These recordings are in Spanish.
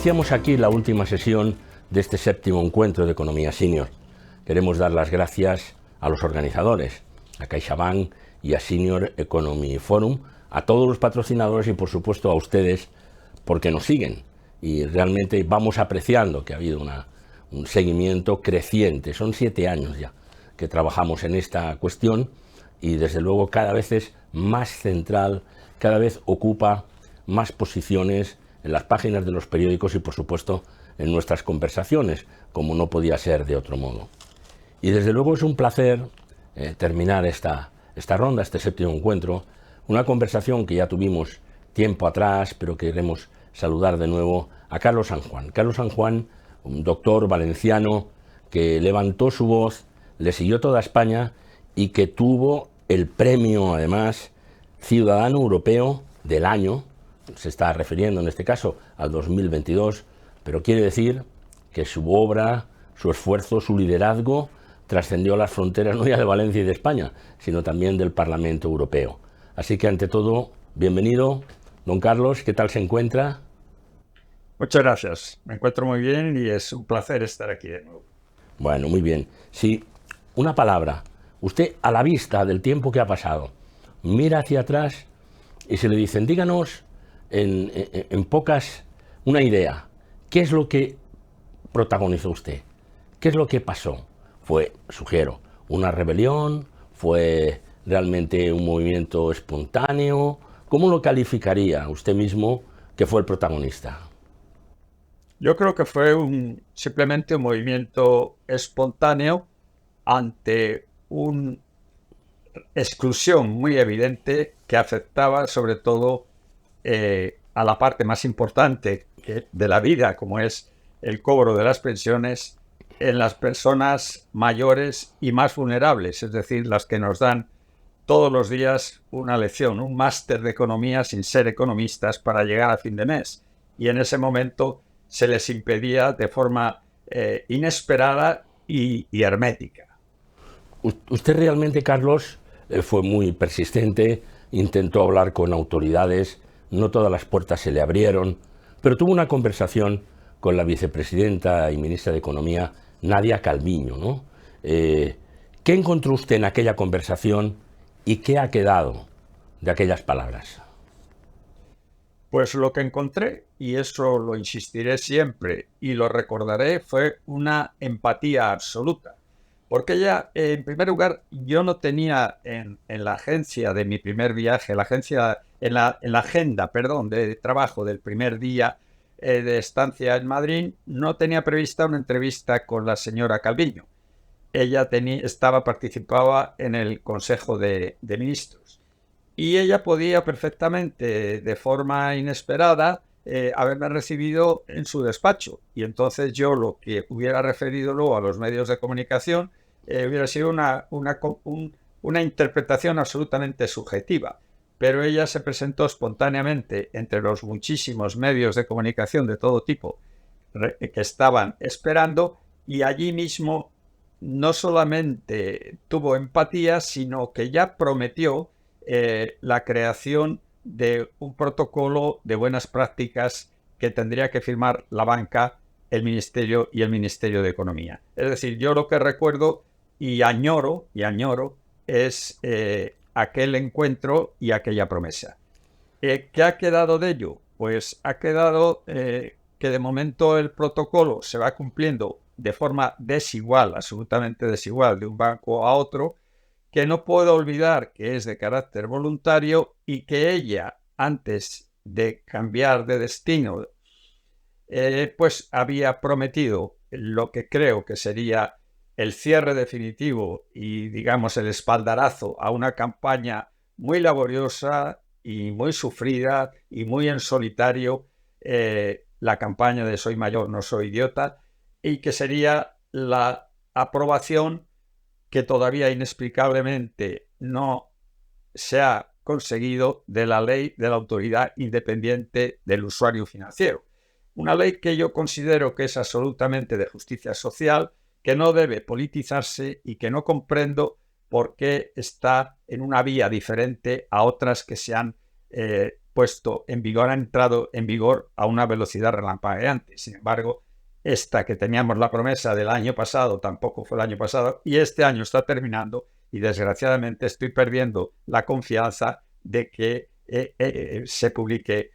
Iniciamos aquí la última sesión de este 7º encuentro de Economía Senior. Queremos dar las gracias a los organizadores, a CaixaBank y a Senior Economy Forum, a todos los patrocinadores y por supuesto a ustedes porque nos siguen. Y realmente vamos apreciando que ha habido un seguimiento creciente. Son 7 años ya que trabajamos en esta cuestión y desde luego cada vez es más central, cada vez ocupa más posiciones en las páginas de los periódicos y por supuesto en nuestras conversaciones, como no podía ser de otro modo. Y desde luego es un placer terminar esta ronda, este 7º encuentro, una conversación que ya tuvimos tiempo atrás, pero queremos saludar de nuevo a Carlos San Juan. Carlos San Juan, un doctor valenciano que levantó su voz, le siguió toda España y que tuvo el premio, además, Ciudadano Europeo del Año. Se está refiriendo en este caso al 2022, pero quiere decir que su obra, su esfuerzo, su liderazgo trascendió las fronteras no ya de Valencia y de España, sino también del Parlamento Europeo. Así que ante todo, bienvenido, don Carlos, ¿qué tal se encuentra? Muchas gracias, me encuentro muy bien y es un placer estar aquí de nuevo. Bueno, muy bien. Sí, una palabra. Usted, a la vista del tiempo que ha pasado, mira hacia atrás y se le dicen, díganos en pocas, una idea. ¿Qué es lo que protagonizó usted? ¿Qué es lo que pasó? Fue, sugiero, una rebelión, fue realmente un movimiento espontáneo. ¿Cómo lo calificaría usted mismo que fue el protagonista? Yo creo que fue simplemente un movimiento espontáneo ante una exclusión muy evidente que afectaba sobre todo a la parte más importante de la vida, como es el cobro de las pensiones en las personas mayores y más vulnerables, es decir, las que nos dan todos los días una lección, un máster de economía sin ser economistas para llegar a fin de mes. Y en ese momento se les impedía de forma inesperada y hermética. Usted realmente, Carlos, fue muy persistente, intentó hablar con autoridades, no todas las puertas se le abrieron, pero tuvo una conversación con la vicepresidenta y ministra de Economía, Nadia Calviño, ¿no? ¿Qué encontró usted en aquella conversación y qué ha quedado de aquellas palabras? Pues lo que encontré, y eso lo insistiré siempre y lo recordaré, fue una empatía absoluta. Porque ella, en primer lugar, yo no tenía en la agencia de mi primer viaje, en la agenda, perdón, de trabajo del primer día de estancia en Madrid, no tenía prevista una entrevista con la señora Calviño. Ella participaba en el Consejo de Ministros. Y ella podía perfectamente, de forma inesperada, haberme recibido en su despacho. Y entonces yo lo que hubiera referido luego a los medios de comunicación hubiera sido una interpretación absolutamente subjetiva. Pero ella se presentó espontáneamente entre los muchísimos medios de comunicación de todo tipo que estaban esperando, y allí mismo no solamente tuvo empatía, sino que ya prometió la creación de un protocolo de buenas prácticas que tendría que firmar la banca, el Ministerio y el Ministerio de Economía. Es decir, yo lo que recuerdo y añoro es aquel encuentro y aquella promesa. ¿Qué ha quedado de ello? Pues ha quedado que de momento el protocolo se va cumpliendo de forma desigual, absolutamente desigual, de un banco a otro, que no puedo olvidar que es de carácter voluntario y que ella, antes de cambiar de destino, pues había prometido lo que creo que sería el cierre definitivo y, digamos, el espaldarazo a una campaña muy laboriosa y muy sufrida y muy en solitario, la campaña de Soy mayor, no soy idiota, y que sería la aprobación que todavía inexplicablemente no se ha conseguido de la ley de la Autoridad Independiente del Usuario Financiero. Una ley que yo considero que es absolutamente de justicia social, que no debe politizarse y que no comprendo por qué está en una vía diferente a otras que se han puesto en vigor, ha entrado en vigor a una velocidad relampagueante. Sin embargo, esta que teníamos la promesa del año pasado tampoco fue el año pasado y este año está terminando y desgraciadamente estoy perdiendo la confianza de que se publique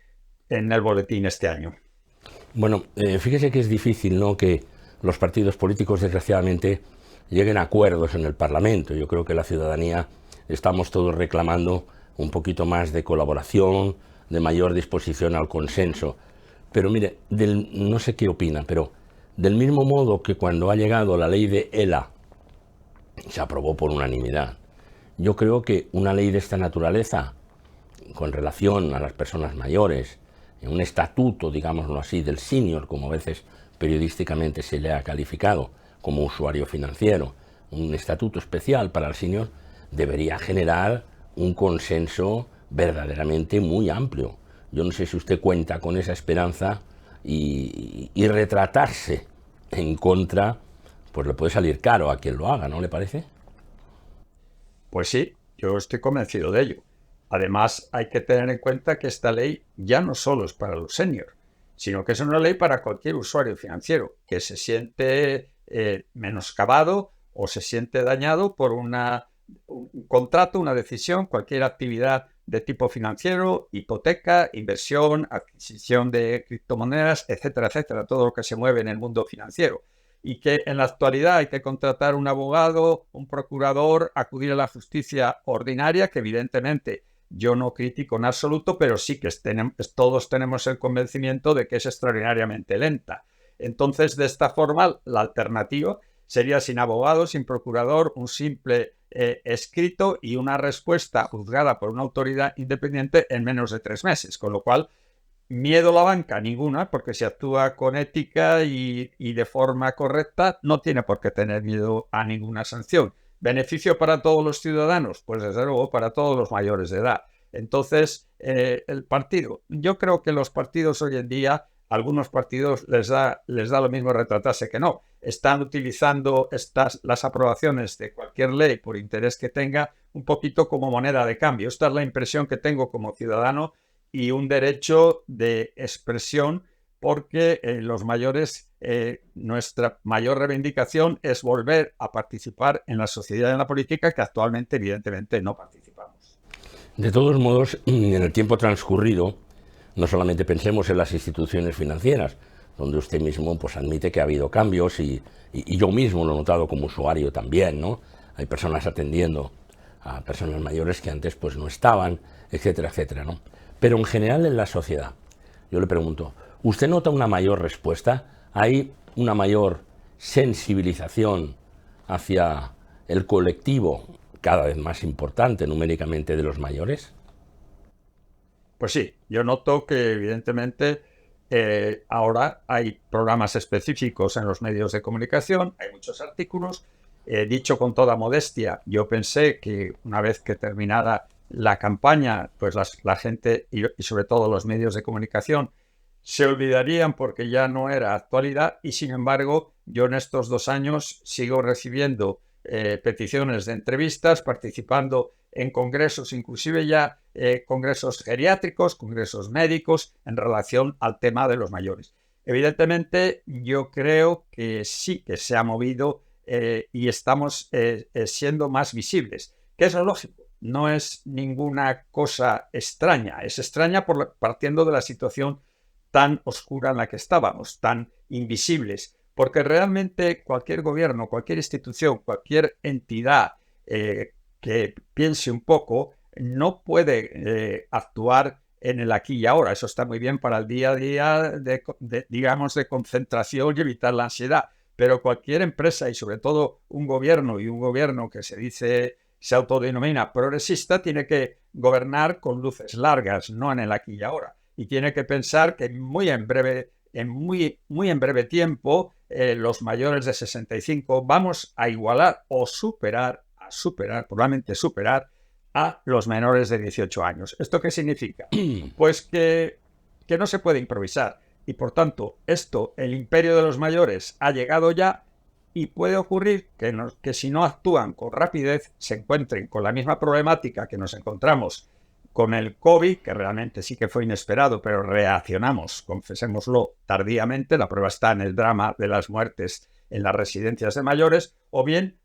en el boletín este año. Bueno, fíjese que es difícil, ¿no?, que los partidos políticos, desgraciadamente, lleguen a acuerdos en el Parlamento. Yo creo que la ciudadanía estamos todos reclamando un poquito más de colaboración, de mayor disposición al consenso. Pero mire, no sé qué opina, pero del mismo modo que cuando ha llegado la ley de ELA, se aprobó por unanimidad, yo creo que una ley de esta naturaleza, con relación a las personas mayores, un estatuto, digámoslo así, del senior, como a veces periodísticamente se le ha calificado como usuario financiero, un estatuto especial para el senior, debería generar un consenso verdaderamente muy amplio. Yo no sé si usted cuenta con esa esperanza y retratarse en contra, pues le puede salir caro a quien lo haga, ¿no le parece? Pues sí, yo estoy convencido de ello. Además, hay que tener en cuenta que esta ley ya no solo es para los seniors, sino que es una ley para cualquier usuario financiero que se siente menoscabado o se siente dañado por un contrato, una decisión, cualquier actividad de tipo financiero, hipoteca, inversión, adquisición de criptomonedas, etcétera, etcétera, todo lo que se mueve en el mundo financiero. Y que en la actualidad hay que contratar un abogado, un procurador, acudir a la justicia ordinaria, que evidentemente yo no critico en absoluto, pero sí que todos tenemos el convencimiento de que es extraordinariamente lenta. Entonces, de esta forma, la alternativa sería sin abogado, sin procurador, un simple escrito y una respuesta juzgada por una autoridad independiente en menos de 3 meses, con lo cual miedo a la banca ninguna, porque si actúa con ética y de forma correcta, no tiene por qué tener miedo a ninguna sanción. ¿Beneficio para todos los ciudadanos? Pues desde luego para todos los mayores de edad. Entonces, yo creo que los partidos hoy en día, algunos partidos les da lo mismo retratarse que no. Están utilizando las aprobaciones de cualquier ley por interés que tenga un poquito como moneda de cambio. Esta es la impresión que tengo como ciudadano y un derecho de expresión porque los mayores, nuestra mayor reivindicación es volver a participar en la sociedad y en la política, que actualmente evidentemente no participamos. De todos modos, en el tiempo transcurrido, no solamente pensemos en las instituciones financieras, donde usted mismo pues admite que ha habido cambios y yo mismo lo he notado como usuario también, ¿no? Hay personas atendiendo a personas mayores que antes pues no estaban, etcétera, etcétera, ¿no? Pero en general en la sociedad, yo le pregunto, ¿usted nota una mayor respuesta? ¿Hay una mayor sensibilización hacia el colectivo cada vez más importante numéricamente de los mayores? Pues sí, yo noto que evidentemente ahora hay programas específicos en los medios de comunicación, hay muchos artículos. Dicho con toda modestia, yo pensé que una vez que terminara la campaña, pues la gente y sobre todo los medios de comunicación se olvidarían porque ya no era actualidad y sin embargo yo en estos 2 años sigo recibiendo peticiones de entrevistas, participando en congresos, inclusive ya congresos geriátricos, congresos médicos en relación al tema de los mayores. Evidentemente yo creo que sí que se ha movido y estamos siendo más visibles, que es lo lógico. No es ninguna cosa extraña, es extraña partiendo de la situación tan oscura en la que estábamos, tan invisibles, porque realmente cualquier gobierno, cualquier institución, cualquier entidad que piense un poco, no puede actuar en el aquí y ahora. Eso está muy bien para el día a día, digamos, de concentración y evitar la ansiedad, pero cualquier empresa y sobre todo un gobierno que se autodenomina progresista, tiene que gobernar con luces largas, no en el aquí y ahora. Y tiene que pensar que muy en breve tiempo, los mayores de 65 vamos a igualar o probablemente superar a los menores de 18 años. ¿Esto qué significa? Pues que no se puede improvisar. Y por tanto, el imperio de los mayores ha llegado ya y puede ocurrir que si no actúan con rapidez se encuentren con la misma problemática que nos encontramos con el COVID, que realmente sí que fue inesperado, pero reaccionamos, confesémoslo, tardíamente. La prueba está en el drama de las muertes en las residencias de mayores, o bien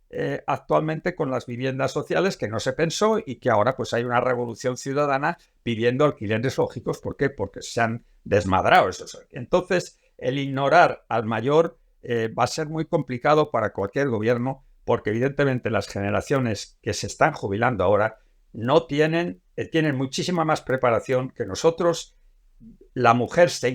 actualmente con las viviendas sociales, que no se pensó y que ahora pues hay una revolución ciudadana pidiendo alquileres lógicos. ¿Por qué? Porque se han desmadrado esos. Entonces, el ignorar al mayor va a ser muy complicado para cualquier gobierno, porque evidentemente las generaciones que se están jubilando ahora no tienen muchísima más preparación que nosotros. La mujer se ha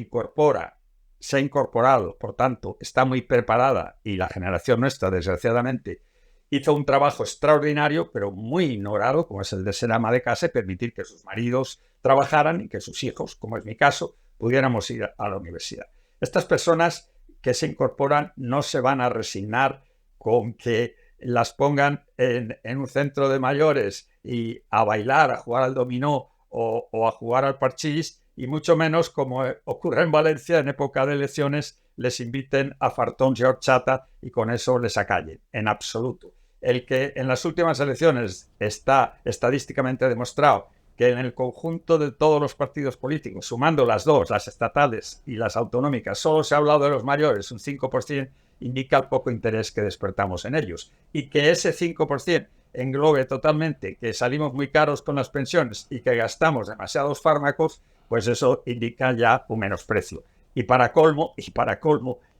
incorporado, por tanto, está muy preparada, y la generación nuestra, desgraciadamente, hizo un trabajo extraordinario, pero muy ignorado, como es el de ser ama de casa y permitir que sus maridos trabajaran y que sus hijos, como es mi caso, pudiéramos ir a la universidad. Estas personas que se incorporan no se van a resignar con que las pongan en un centro de mayores y a bailar, a jugar al dominó o a jugar al parchís, y mucho menos, como ocurre en Valencia, en época de elecciones, les inviten a fartons y horchata y con eso les acallen. En absoluto. El que en las últimas elecciones está estadísticamente demostrado que en el conjunto de todos los partidos políticos, sumando las dos, las estatales y las autonómicas, solo se ha hablado de los mayores, un 5%, indica el poco interés que despertamos en ellos. Y que ese 5% englobe totalmente que salimos muy caros con las pensiones y que gastamos demasiados fármacos, pues eso indica ya un menosprecio. Y para colmo,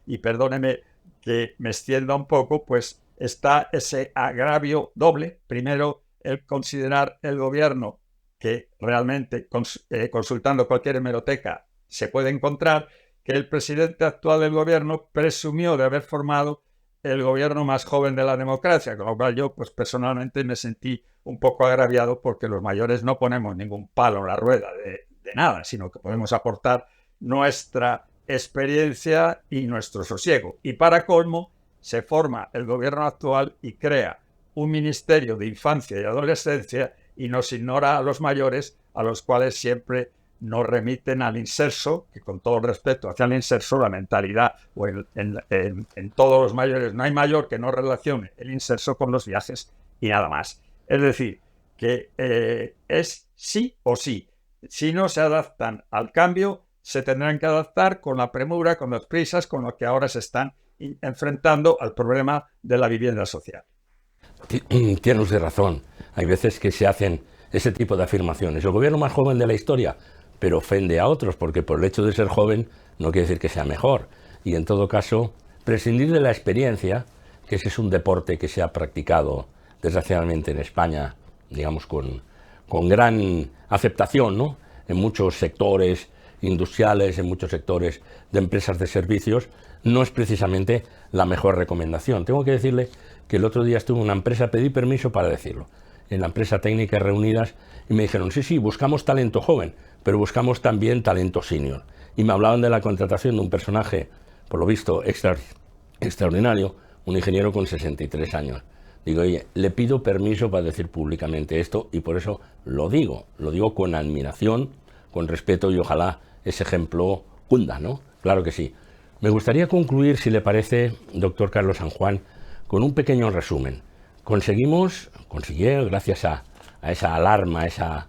y perdóneme que me extienda un poco, pues está ese agravio doble. Primero, el considerar el gobierno, que realmente consultando cualquier hemeroteca se puede encontrar, que el presidente actual del gobierno presumió de haber formado el gobierno más joven de la democracia, con lo cual yo pues personalmente me sentí un poco agraviado, porque los mayores no ponemos ningún palo en la rueda de nada, sino que podemos aportar nuestra experiencia y nuestro sosiego. Y para colmo, se forma el gobierno actual y crea un ministerio de infancia y adolescencia y nos ignora a los mayores, a los cuales siempre nos remiten al inserso, que con todo el respeto hacia el inserso, la mentalidad o en todos los mayores no hay mayor que no relacione el inserso con los viajes y nada más. Es decir, que es sí o sí. Si no se adaptan al cambio, se tendrán que adaptar con la premura, con las prisas, con lo que ahora se están enfrentando al problema de la vivienda social. Tiene usted razón. Hay veces que se hacen ese tipo de afirmaciones. El gobierno más joven de la historia, pero ofende a otros, porque por el hecho de ser joven no quiere decir que sea mejor. Y en todo caso, prescindir de la experiencia, que ese es un deporte que se ha practicado desgraciadamente en España, digamos, con gran aceptación, ¿no?, en muchos sectores industriales, en muchos sectores de empresas de servicios, no es precisamente la mejor recomendación. Tengo que decirle que el otro día estuve en una empresa, pedí permiso para decirlo, en la empresa Técnicas Reunidas, y me dijeron, sí, buscamos talento joven, pero buscamos también talento senior. Y me hablaban de la contratación de un personaje, por lo visto, extraordinario, un ingeniero con 63 años. Digo, oye, le pido permiso para decir públicamente esto, y por eso lo digo con admiración, con respeto, y ojalá ese ejemplo cunda, ¿no? Claro que sí. Me gustaría concluir, si le parece, doctor Carlos San Juan, con un pequeño resumen. Consiguió, gracias a esa alarma, esa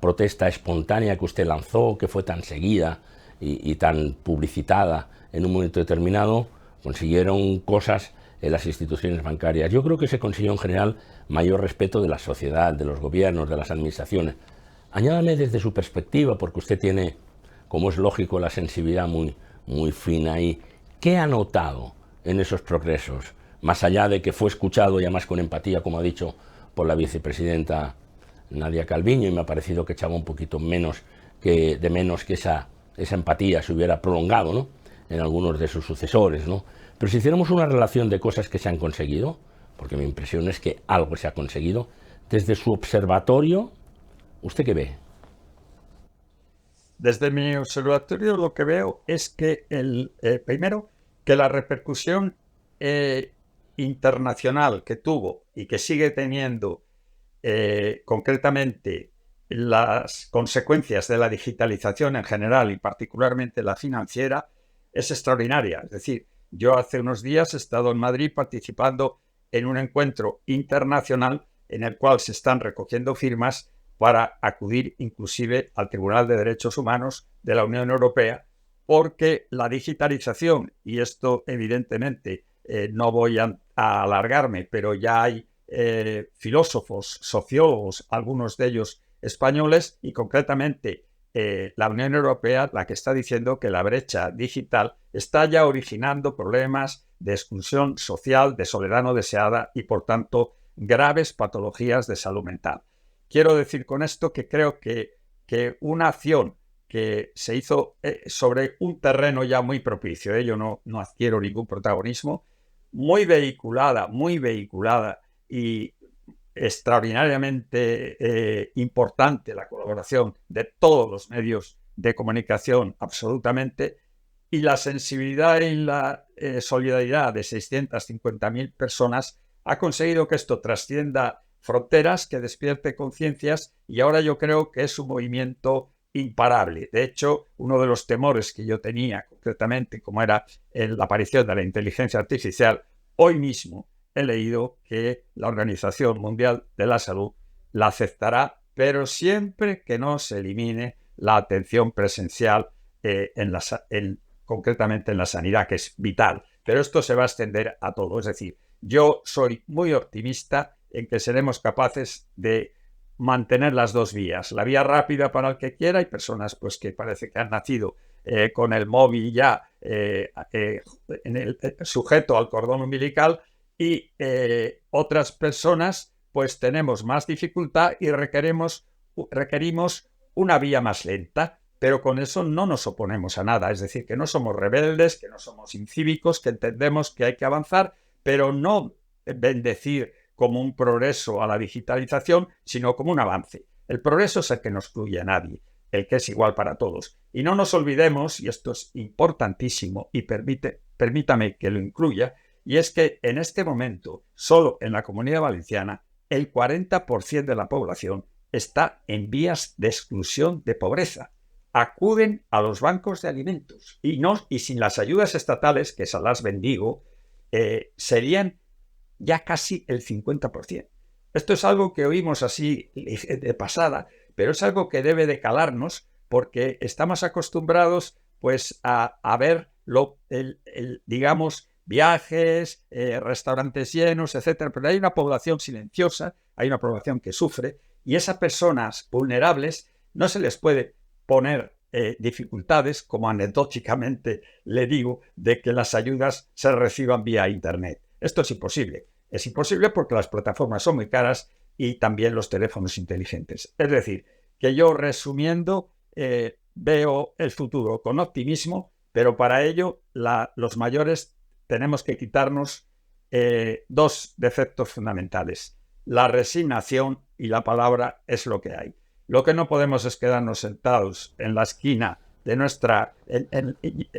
protesta espontánea que usted lanzó, que fue tan seguida y tan publicitada en un momento determinado, consiguieron cosas en las instituciones bancarias. Yo creo que se consiguió en general mayor respeto de la sociedad, de los gobiernos, de las administraciones. Añádame desde su perspectiva, porque usted tiene, como es lógico, la sensibilidad muy fina ahí. ¿Qué ha notado en esos progresos? Más allá de que fue escuchado y además con empatía, como ha dicho, por la vicepresidenta Nadia Calviño, y me ha parecido que echaba un poquito de menos que esa empatía se hubiera prolongado, ¿no?, en algunos de sus sucesores, ¿no? Pero si hiciéramos una relación de cosas que se han conseguido, porque mi impresión es que algo se ha conseguido, desde su observatorio, ¿usted qué ve? Desde mi observatorio lo que veo es que, primero, que la repercusión internacional que tuvo y que sigue teniendo, concretamente las consecuencias de la digitalización en general y particularmente la financiera, es extraordinaria. Es decir, yo hace unos días he estado en Madrid participando en un encuentro internacional en el cual se están recogiendo firmas para acudir inclusive al Tribunal de Derechos Humanos de la Unión Europea, porque la digitalización, y esto evidentemente no voy a alargarme, pero ya hay filósofos, sociólogos, algunos de ellos españoles, y concretamente la Unión Europea, la que está diciendo que la brecha digital está ya originando problemas de exclusión social, de soledad no deseada y, por tanto, graves patologías de salud mental. Quiero decir con esto que creo que una acción que se hizo sobre un terreno ya muy propicio, yo no adquiero ningún protagonismo, muy vehiculada y extraordinariamente importante la colaboración de todos los medios de comunicación, absolutamente, y la sensibilidad y la solidaridad de 650.000 personas ha conseguido que esto trascienda fronteras, que despierte conciencias, y ahora yo creo que es un movimiento imparable. De hecho, uno de los temores que yo tenía concretamente, como era la aparición de la inteligencia artificial, hoy mismo he leído que la Organización Mundial de la Salud la aceptará, pero siempre que no se elimine la atención presencial concretamente en la sanidad, que es vital. Pero esto se va a extender a todo. Es decir, yo soy muy optimista en que seremos capaces de mantener las dos vías. La vía rápida para el que quiera, hay personas pues que parece que han nacido con el móvil ya sujeto al cordón umbilical, y otras personas pues tenemos más dificultad y requerimos una vía más lenta, pero con eso no nos oponemos a nada. Es decir, que no somos rebeldes, que no somos incívicos, que entendemos que hay que avanzar, pero no bendecir como un progreso a la digitalización, sino como un avance. El progreso es el que no excluye a nadie, el que es igual para todos. Y no nos olvidemos, y esto es importantísimo, y permítame que lo incluya, y es que en este momento, solo en la Comunidad Valenciana, el 40% de la población está en vías de exclusión de pobreza. Acuden a los bancos de alimentos y sin las ayudas estatales, que se las bendigo, serían ya casi el 50%. Esto es algo que oímos así de pasada, pero es algo que debe de calarnos, porque estamos acostumbrados pues a ver digamos, viajes, restaurantes llenos, etcétera, pero hay una población silenciosa, hay una población que sufre, y esas personas vulnerables no se les puede poner dificultades, como anecdóticamente le digo, de que las ayudas se reciban vía internet. Esto es imposible. Es imposible porque las plataformas son muy caras y también los teléfonos inteligentes. Es decir, que yo, resumiendo, veo el futuro con optimismo, pero para ello los mayores tenemos que quitarnos dos defectos fundamentales: la resignación y la palabra es lo que hay. Lo que no podemos es quedarnos sentados en la esquina de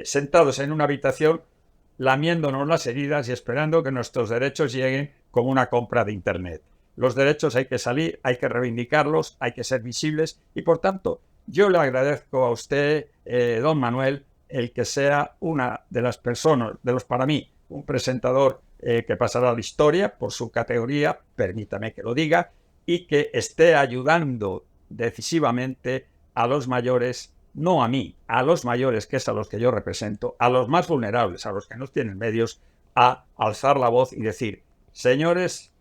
sentados en una habitación lamiéndonos las heridas y esperando que nuestros derechos lleguen como una compra de internet. Los derechos hay que salir, hay que reivindicarlos, hay que ser visibles, y por tanto yo le agradezco a usted, don Manuel, el que sea una de las personas, para mí, un presentador que pasará a la historia por su categoría, permítame que lo diga, y que esté ayudando decisivamente a los mayores, no a mí, a los mayores, que es a los que yo represento, a los más vulnerables, a los que no tienen medios, a alzar la voz y decir: señores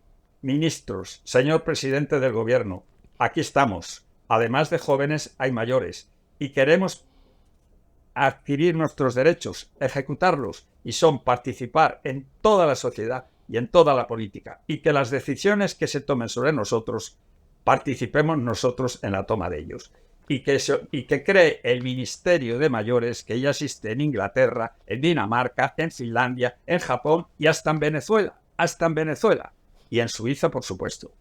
ministros, señor presidente del gobierno, aquí estamos. Además de jóvenes, hay mayores, y queremos adquirir nuestros derechos, ejecutarlos, y son participar en toda la sociedad y en toda la política, y que las decisiones que se tomen sobre nosotros, participemos nosotros en la toma de ellos, y que cree el Ministerio de Mayores, que ya existe en Inglaterra, en Dinamarca, en Finlandia, en Japón y hasta en Venezuela, y en Suiza, por supuesto.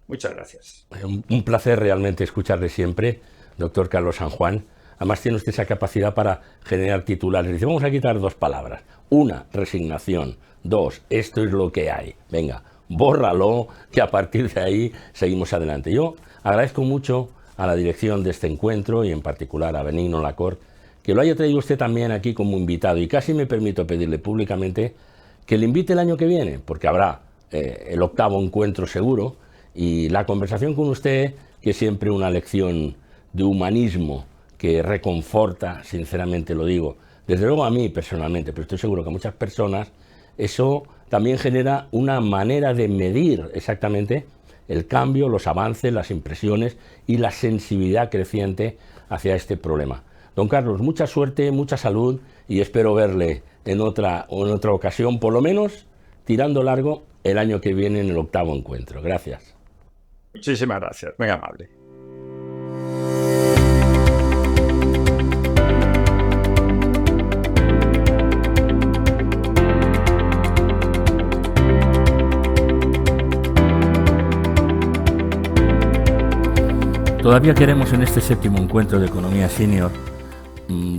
Muchas gracias. Un placer realmente escucharle siempre, doctor Carlos San Juan. Además tiene usted esa capacidad para generar titulares. Dice: vamos a quitar dos palabras. Una, resignación. Dos, esto es lo que hay. Venga, bórralo, que a partir de ahí seguimos adelante. Yo agradezco mucho a la dirección de este encuentro, y en particular a Benigno Lacorte, que lo haya traído usted también aquí como invitado, y casi me permito pedirle públicamente que le invite el año que viene, porque habrá el 8º encuentro seguro, y la conversación con usted que es siempre una lección de humanismo que reconforta, sinceramente lo digo, desde luego a mí personalmente, pero estoy seguro que a muchas personas eso también genera una manera de medir exactamente el cambio, los avances, las impresiones y la sensibilidad creciente hacia este problema. Don Carlos, mucha suerte, mucha salud y espero verle en otra ocasión, por lo menos tirando largo el año que viene en el 8º encuentro. Gracias. Muchísimas gracias, muy amable. Todavía queremos en este 7º encuentro de Economía Senior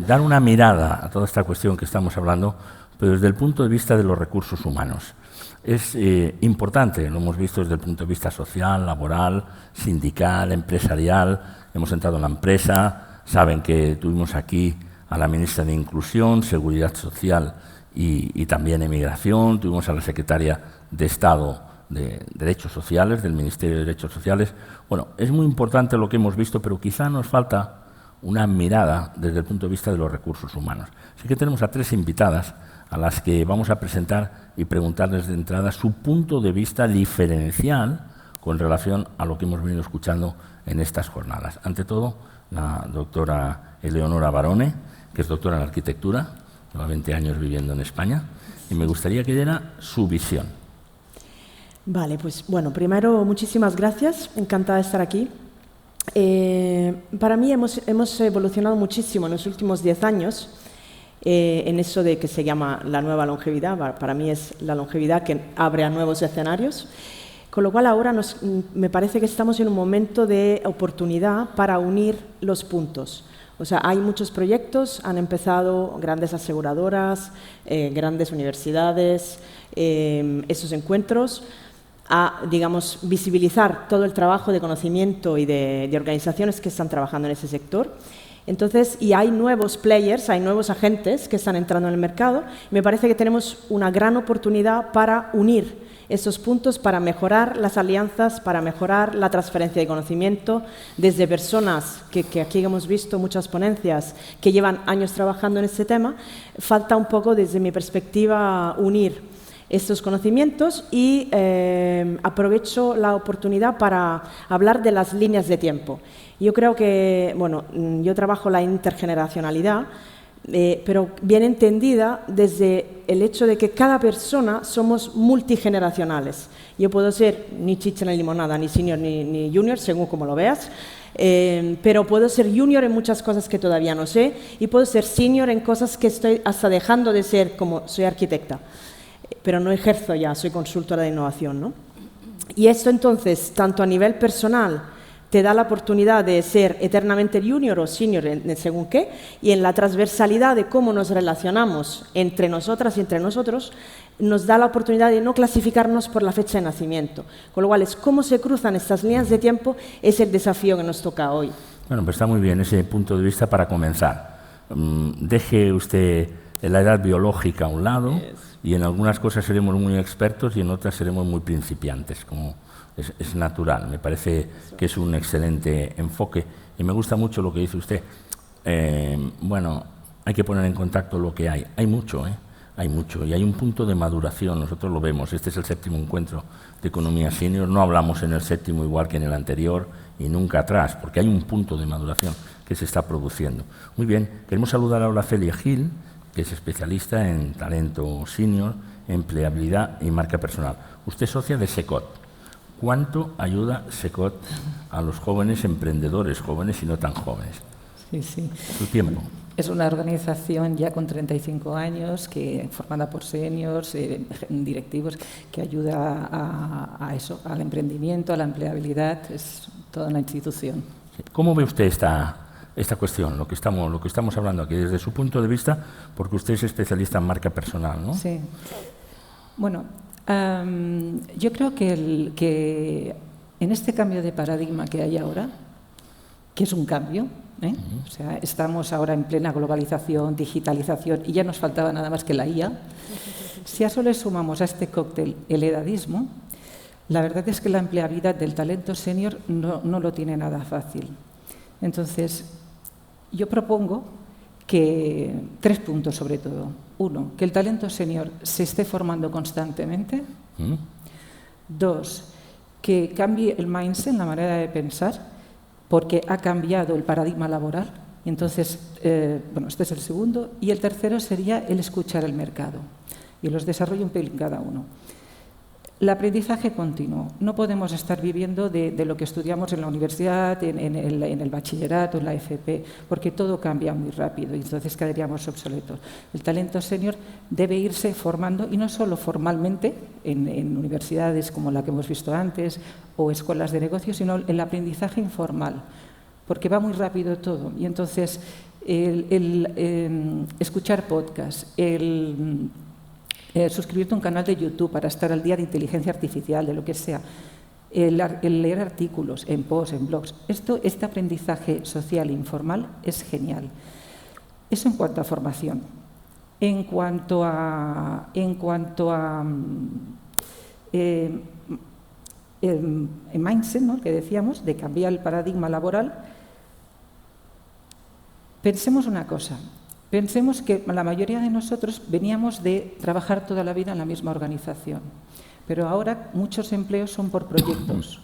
dar una mirada a toda esta cuestión que estamos hablando, pero desde el punto de vista de los recursos humanos. Es importante, lo hemos visto desde el punto de vista social, laboral, sindical, empresarial. Hemos entrado en la empresa, saben que tuvimos aquí a la ministra de Inclusión, Seguridad Social y también Emigración, tuvimos a la secretaria de Estado de Derechos Sociales, del Ministerio de Derechos Sociales. Bueno, es muy importante lo que hemos visto, pero quizá nos falta una mirada desde el punto de vista de los recursos humanos. Así que tenemos a 3 invitadas a las que vamos a presentar y preguntarles de entrada su punto de vista diferencial con relación a lo que hemos venido escuchando en estas jornadas. Ante todo, la doctora Eleonora Barone, que es doctora en Arquitectura, lleva 20 años viviendo en España, y me gustaría que diera su visión. Vale, pues bueno, primero muchísimas gracias, encantada de estar aquí. Para mí hemos evolucionado muchísimo en los últimos 10 años en eso de que se llama la nueva longevidad. Para mí es la longevidad que abre a nuevos escenarios, con lo cual ahora me parece que estamos en un momento de oportunidad para unir los puntos. O sea, hay muchos proyectos, han empezado grandes aseguradoras, grandes universidades, esos encuentros, a, digamos, visibilizar todo el trabajo de conocimiento y de organizaciones que están trabajando en ese sector. Entonces, y hay nuevos players, hay nuevos agentes que están entrando en el mercado. Me parece que tenemos una gran oportunidad para unir esos puntos, para mejorar las alianzas, para mejorar la transferencia de conocimiento, desde personas que aquí hemos visto muchas ponencias que llevan años trabajando en este tema. Falta un poco, desde mi perspectiva, unir estos conocimientos y aprovecho la oportunidad para hablar de las líneas de tiempo. Yo creo que, bueno, yo trabajo la intergeneracionalidad, pero bien entendida desde el hecho de que cada persona somos multigeneracionales. Yo puedo ser ni chicha ni limonada, ni senior ni junior, según como lo veas, pero puedo ser junior en muchas cosas que todavía no sé y puedo ser senior en cosas que estoy hasta dejando de ser, como soy arquitecta. Pero no ejerzo ya, soy consultora de innovación, ¿no? Y esto entonces, tanto a nivel personal, te da la oportunidad de ser eternamente junior o senior, según qué, y en la transversalidad de cómo nos relacionamos entre nosotras y entre nosotros, nos da la oportunidad de no clasificarnos por la fecha de nacimiento. Con lo cual, es cómo se cruzan estas líneas de tiempo, es el desafío que nos toca hoy. Bueno, pues está muy bien ese punto de vista para comenzar. Deje usted la edad biológica a un lado y en algunas cosas seremos muy expertos y en otras seremos muy principiantes, como es natural. Me parece que es un excelente enfoque y me gusta mucho lo que dice usted. Bueno, hay que poner en contacto lo que hay. Hay mucho, hay mucho y hay un punto de maduración, nosotros lo vemos. Este es el 7º encuentro de Economía Senior, no hablamos en el 7º igual que en el anterior y nunca atrás, porque hay un punto de maduración que se está produciendo. Muy bien, queremos saludar ahora a Celia Gil, que es especialista en talento senior, empleabilidad y marca personal. Usted es socia de SECOT. ¿Cuánto ayuda SECOT a los jóvenes emprendedores, jóvenes y no tan jóvenes? Sí, sí. Su tiempo. Es una organización ya con 35 años, formada por seniors, directivos, que ayuda a eso, al emprendimiento, a la empleabilidad. Es toda una institución. ¿Cómo ve usted esta cuestión, lo que estamos hablando aquí, desde su punto de vista, porque usted es especialista en marca personal, ¿no? Sí. Bueno, yo creo que en este cambio de paradigma que hay ahora, que es un cambio, o sea, estamos ahora en plena globalización, digitalización, y ya nos faltaba nada más que la IA. Si a eso le sumamos a este cóctel el edadismo, La verdad es que la empleabilidad del talento senior no lo tiene nada fácil. Entonces, yo propongo que 3 puntos sobre todo. 1, que el talento senior se esté formando constantemente. 2, que cambie el mindset, la manera de pensar, porque ha cambiado el paradigma laboral. Entonces, este es el segundo. Y el tercero sería el escuchar el mercado. Y los desarrollo un pelín cada uno. El aprendizaje continuo. No podemos estar viviendo de lo que estudiamos en la universidad, en el bachillerato, en la FP, porque todo cambia muy rápido y entonces quedaríamos obsoletos. El talento senior debe irse formando, y no solo formalmente, en universidades como la que hemos visto antes o escuelas de negocios, sino el aprendizaje informal, porque va muy rápido todo. Y entonces, escuchar podcasts, suscribirte a un canal de YouTube para estar al día de inteligencia artificial, de lo que sea, el leer artículos en posts, en blogs. Este aprendizaje social e informal es genial. Eso en cuanto a formación. En cuanto a mindset, ¿no?, que decíamos, de cambiar el paradigma laboral, pensemos una cosa. Pensemos que la mayoría de nosotros veníamos de trabajar toda la vida en la misma organización, pero ahora muchos empleos son por proyectos.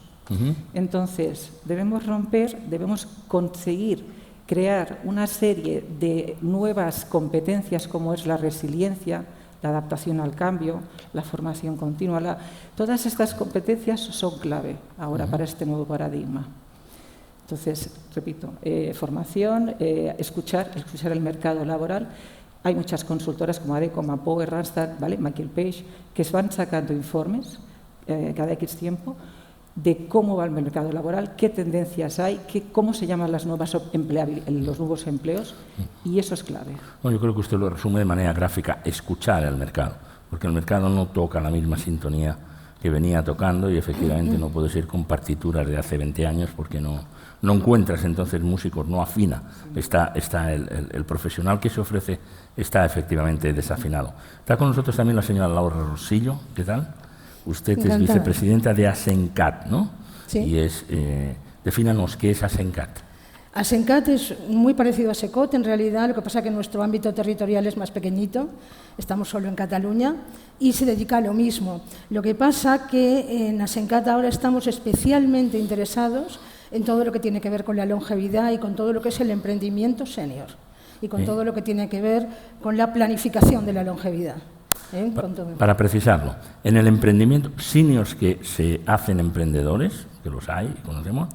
Entonces, debemos conseguir crear una serie de nuevas competencias como es la resiliencia, la adaptación al cambio, la formación continua. Todas estas competencias son clave ahora para este nuevo paradigma. Entonces, repito, formación, escuchar el mercado laboral. Hay muchas consultoras como ADECO, Power, Randstad, ¿vale?, Michael Page, que van sacando informes cada X tiempo de cómo va el mercado laboral, qué tendencias hay, cómo se llaman los nuevos empleos, y eso es clave. Bueno, yo creo que usted lo resume de manera gráfica: escuchar al mercado, porque el mercado no toca la misma sintonía que venía tocando y efectivamente no puedes ir con partituras de hace 20 años porque no encuentras entonces músicos, no afina. Está el profesional que se ofrece está efectivamente desafinado. Está con nosotros también la señora Laura Rosillo. ¿Qué tal? Usted es vicepresidenta de Asencat, ¿no? Sí. Y defínanos qué es Asencat. Asencat es muy parecido a Secot, en realidad. Lo que pasa es que nuestro ámbito territorial es más pequeñito, estamos solo en Cataluña, y se dedica a lo mismo. Lo que pasa que en Asencat ahora estamos especialmente interesados en todo lo que tiene que ver con la longevidad y con todo lo que es el emprendimiento senior, y con todo lo que tiene que ver con la planificación de la longevidad. Para precisarlo, en el emprendimiento, seniors que se hacen emprendedores, que los hay, conocemos,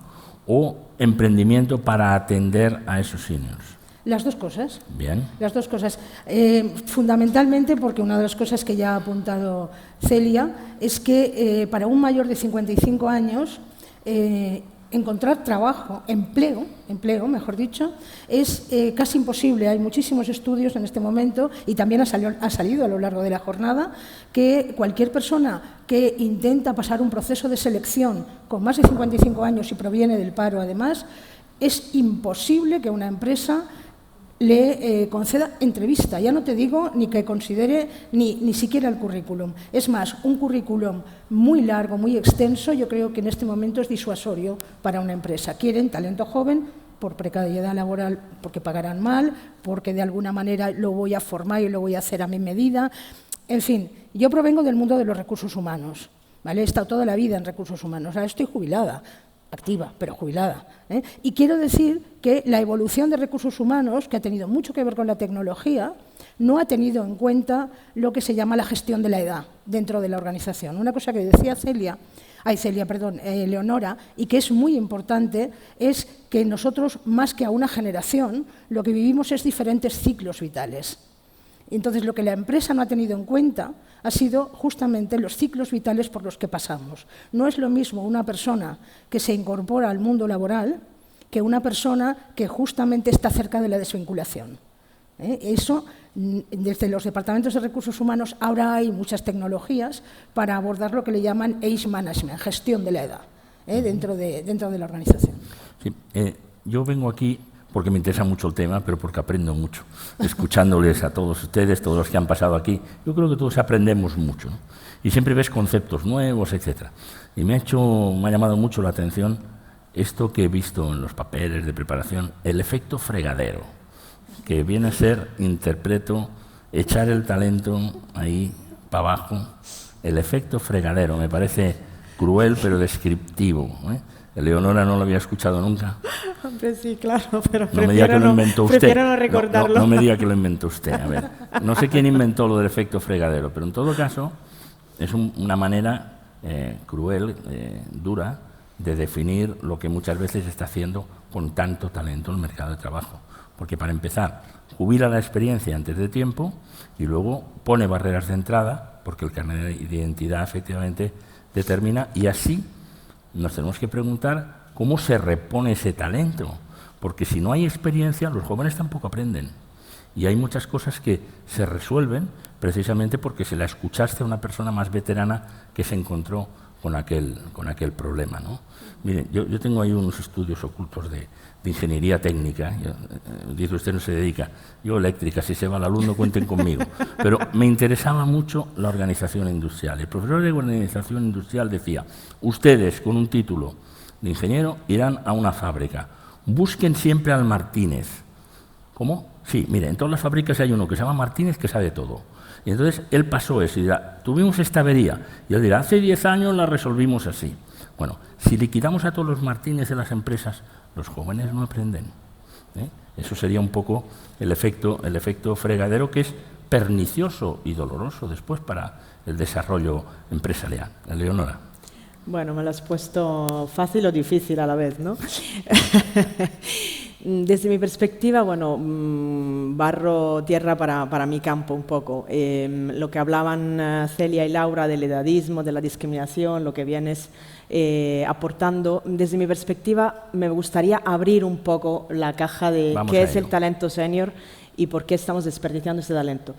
o emprendimiento para atender a esos seniors. Las dos cosas. Bien. Las dos cosas. Fundamentalmente porque una de las cosas que ya ha apuntado Celia es que para un mayor de 55 años encontrar trabajo, empleo, mejor dicho, es casi imposible. Hay muchísimos estudios en este momento, y también ha salido a lo largo de la jornada, que cualquier persona que intenta pasar un proceso de selección con más de 55 años y proviene del paro, además, es imposible que una empresa le conceda entrevista. Ya no te digo ni que considere ni siquiera el currículum. Es más, un currículum muy largo, muy extenso, yo creo que en este momento es disuasorio para una empresa. Quieren talento joven por precariedad laboral, porque pagarán mal, porque de alguna manera lo voy a formar y lo voy a hacer a mi medida. En fin, yo provengo del mundo de los recursos humanos, ¿vale? He estado toda la vida en recursos humanos. Ahora estoy jubilada, activa, pero jubilada. Y quiero decir que la evolución de recursos humanos, que ha tenido mucho que ver con la tecnología, no ha tenido en cuenta lo que se llama la gestión de la edad dentro de la organización. Una cosa que decía Leonora, y que es muy importante, es que nosotros, más que a una generación, lo que vivimos es diferentes ciclos vitales. Entonces, lo que la empresa no ha tenido en cuenta ha sido justamente los ciclos vitales por los que pasamos. No es lo mismo una persona que se incorpora al mundo laboral que una persona que justamente está cerca de la desvinculación. Eso, desde los departamentos de recursos humanos, ahora hay muchas tecnologías para abordar lo que le llaman age management, gestión de la edad, dentro de la organización. Sí, yo vengo aquí porque me interesa mucho el tema, pero porque aprendo mucho, escuchándoles a todos ustedes, todos los que han pasado aquí. Yo creo que todos aprendemos mucho, ¿no? Y siempre ves conceptos nuevos, etc. Y me ha llamado mucho la atención esto que he visto en los papeles de preparación, el efecto fregadero, que viene a ser, interpreto, echar el talento ahí para abajo. El efecto fregadero me parece cruel pero descriptivo, ¿eh? Eleonora no lo había escuchado nunca. Hombre, sí, claro, pero no me diga que lo inventó usted. Prefiero no recordarlo. No me diga que lo inventó usted. A ver, no sé quién inventó lo del efecto fregadero, pero en todo caso es una manera cruel, dura, de definir lo que muchas veces se está haciendo con tanto talento en el mercado de trabajo. Porque para empezar, jubila la experiencia antes de tiempo y luego pone barreras de entrada, porque el carnet de identidad efectivamente determina, y así nos tenemos que preguntar cómo se repone ese talento, porque si no hay experiencia, los jóvenes tampoco aprenden. Y hay muchas cosas que se resuelven precisamente porque se la escuchaste a una persona más veterana que se encontró con aquel problema, ¿no? Miren, yo tengo ahí unos estudios ocultos de ingeniería técnica. Dice usted no se dedica, yo eléctrica, si se va la luz no cuenten conmigo. Pero me interesaba mucho la organización industrial. El profesor de organización industrial decía, ustedes con un título de ingeniero irán a una fábrica, busquen siempre al Martínez. ¿Cómo? Sí, mire, en todas las fábricas hay uno que se llama Martínez que sabe todo. Y entonces él pasó eso y dirá, tuvimos esta avería. Y él dirá, hace 10 años la resolvimos así. Bueno, si liquidamos a todos los Martínez de las empresas, los jóvenes no aprenden, ¿eh? Eso sería un poco el efecto fregadero, que es pernicioso y doloroso después para el desarrollo empresarial. Eleonora. Bueno, me lo has puesto fácil o difícil a la vez, ¿no? Desde mi perspectiva, bueno, barro tierra para mi campo un poco. Lo que hablaban Celia y Laura del edadismo, de la discriminación, lo que vienes aportando, desde mi perspectiva me gustaría abrir un poco la caja de qué es el talento senior y por qué estamos desperdiciando ese talento.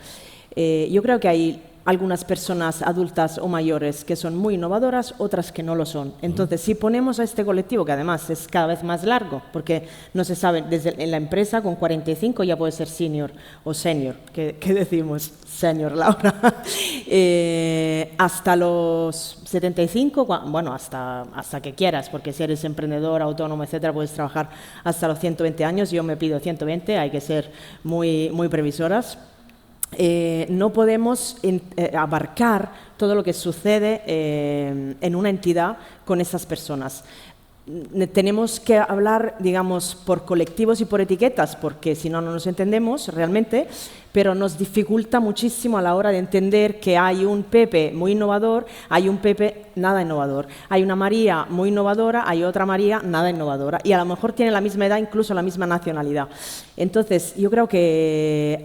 Yo creo que hay algunas personas adultas o mayores que son muy innovadoras, otras que no lo son. Entonces, si ponemos a este colectivo, que además es cada vez más largo, porque no se sabe, desde en la empresa con 45 ya puede ser senior o senior, ¿qué decimos? Senior, Laura. Hasta los 75, bueno, hasta que quieras, porque si eres emprendedor, autónomo, etcétera, puedes trabajar hasta los 120 años. Yo me pido 120, hay que ser muy previsoras. No podemos abarcar todo lo que sucede en una entidad con esas personas. Tenemos que hablar, digamos, por colectivos y por etiquetas, porque si no, no nos entendemos realmente, pero nos dificulta muchísimo a la hora de entender que hay un Pepe muy innovador, hay un Pepe nada innovador, hay una María muy innovadora, hay otra María nada innovadora, y a lo mejor tiene la misma edad, incluso la misma nacionalidad. Entonces, yo creo que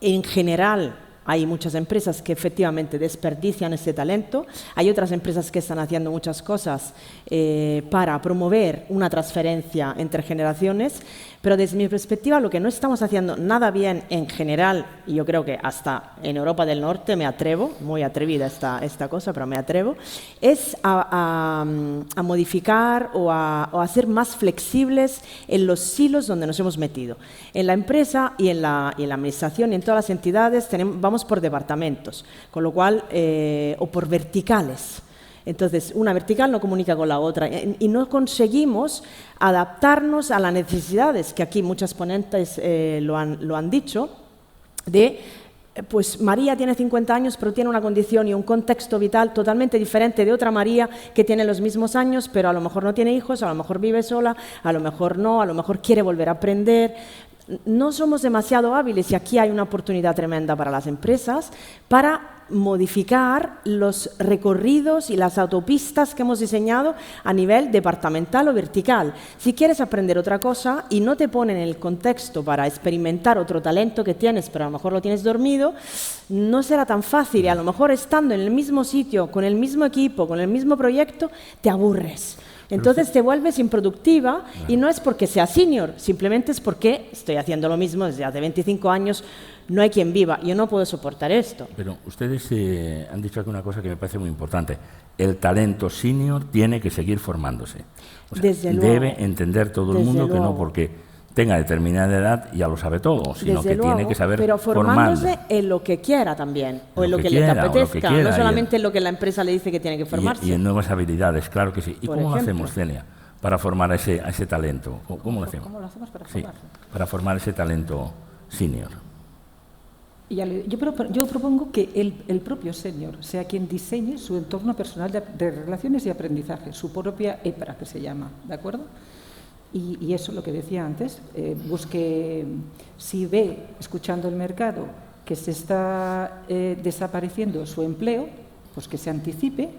en general hay muchas empresas que efectivamente desperdician ese talento, hay otras empresas que están haciendo muchas cosas para promover una transferencia entre generaciones, pero desde mi perspectiva lo que no estamos haciendo nada bien en general, y yo creo que hasta en Europa del Norte me atrevo, muy atrevida esta cosa, pero me atrevo, es a modificar o a hacer más flexibles en los silos donde nos hemos metido. En la empresa y en la administración y en todas las entidades vamos por departamentos, con lo cual, o por verticales. Entonces, una vertical no comunica con la otra y no conseguimos adaptarnos a las necesidades, que aquí muchas ponentes lo han dicho, de, pues María tiene 50 años, pero tiene una condición y un contexto vital totalmente diferente de otra María que tiene los mismos años, pero a lo mejor no tiene hijos, a lo mejor vive sola, a lo mejor no, a lo mejor quiere volver a aprender. No somos demasiado hábiles y aquí hay una oportunidad tremenda para las empresas para modificar los recorridos y las autopistas que hemos diseñado a nivel departamental o vertical. Si quieres aprender otra cosa y no te ponen en el contexto para experimentar otro talento que tienes, pero a lo mejor lo tienes dormido, no será tan fácil y a lo mejor estando en el mismo sitio, con el mismo equipo, con el mismo proyecto, te aburres. Entonces te vuelves improductiva y no es porque sea senior, simplemente es porque estoy haciendo lo mismo desde hace 25 años, no hay quien viva, yo no puedo soportar esto. Pero ustedes han dicho aquí una cosa que me parece muy importante, el talento senior tiene que seguir formándose. O sea, desde luego, debe entender todo el mundo que no porque tenga determinada edad ya lo sabe todo, sino Desde que luego, tiene que saber pero formándose formar. en lo que quiera también, o en lo que quiera, le o lo que apetezca, quiera, no solamente en lo que la empresa le dice que tiene que formarse. Y en nuevas habilidades, claro que sí. ¿Y Por cómo lo ejemplo. hacemos, Celia, para formar a ese talento? ¿Cómo lo hacemos? ¿Cómo lo hacemos para Sí, formarlo? para formar ese talento senior. Y yo propongo que el propio senior sea quien diseñe su entorno personal de relaciones y aprendizaje, su propia EPRA, que se llama, ¿de acuerdo? Y eso, lo que decía antes, busque, si ve, escuchando el mercado, que se está desapareciendo su empleo, pues que se anticipe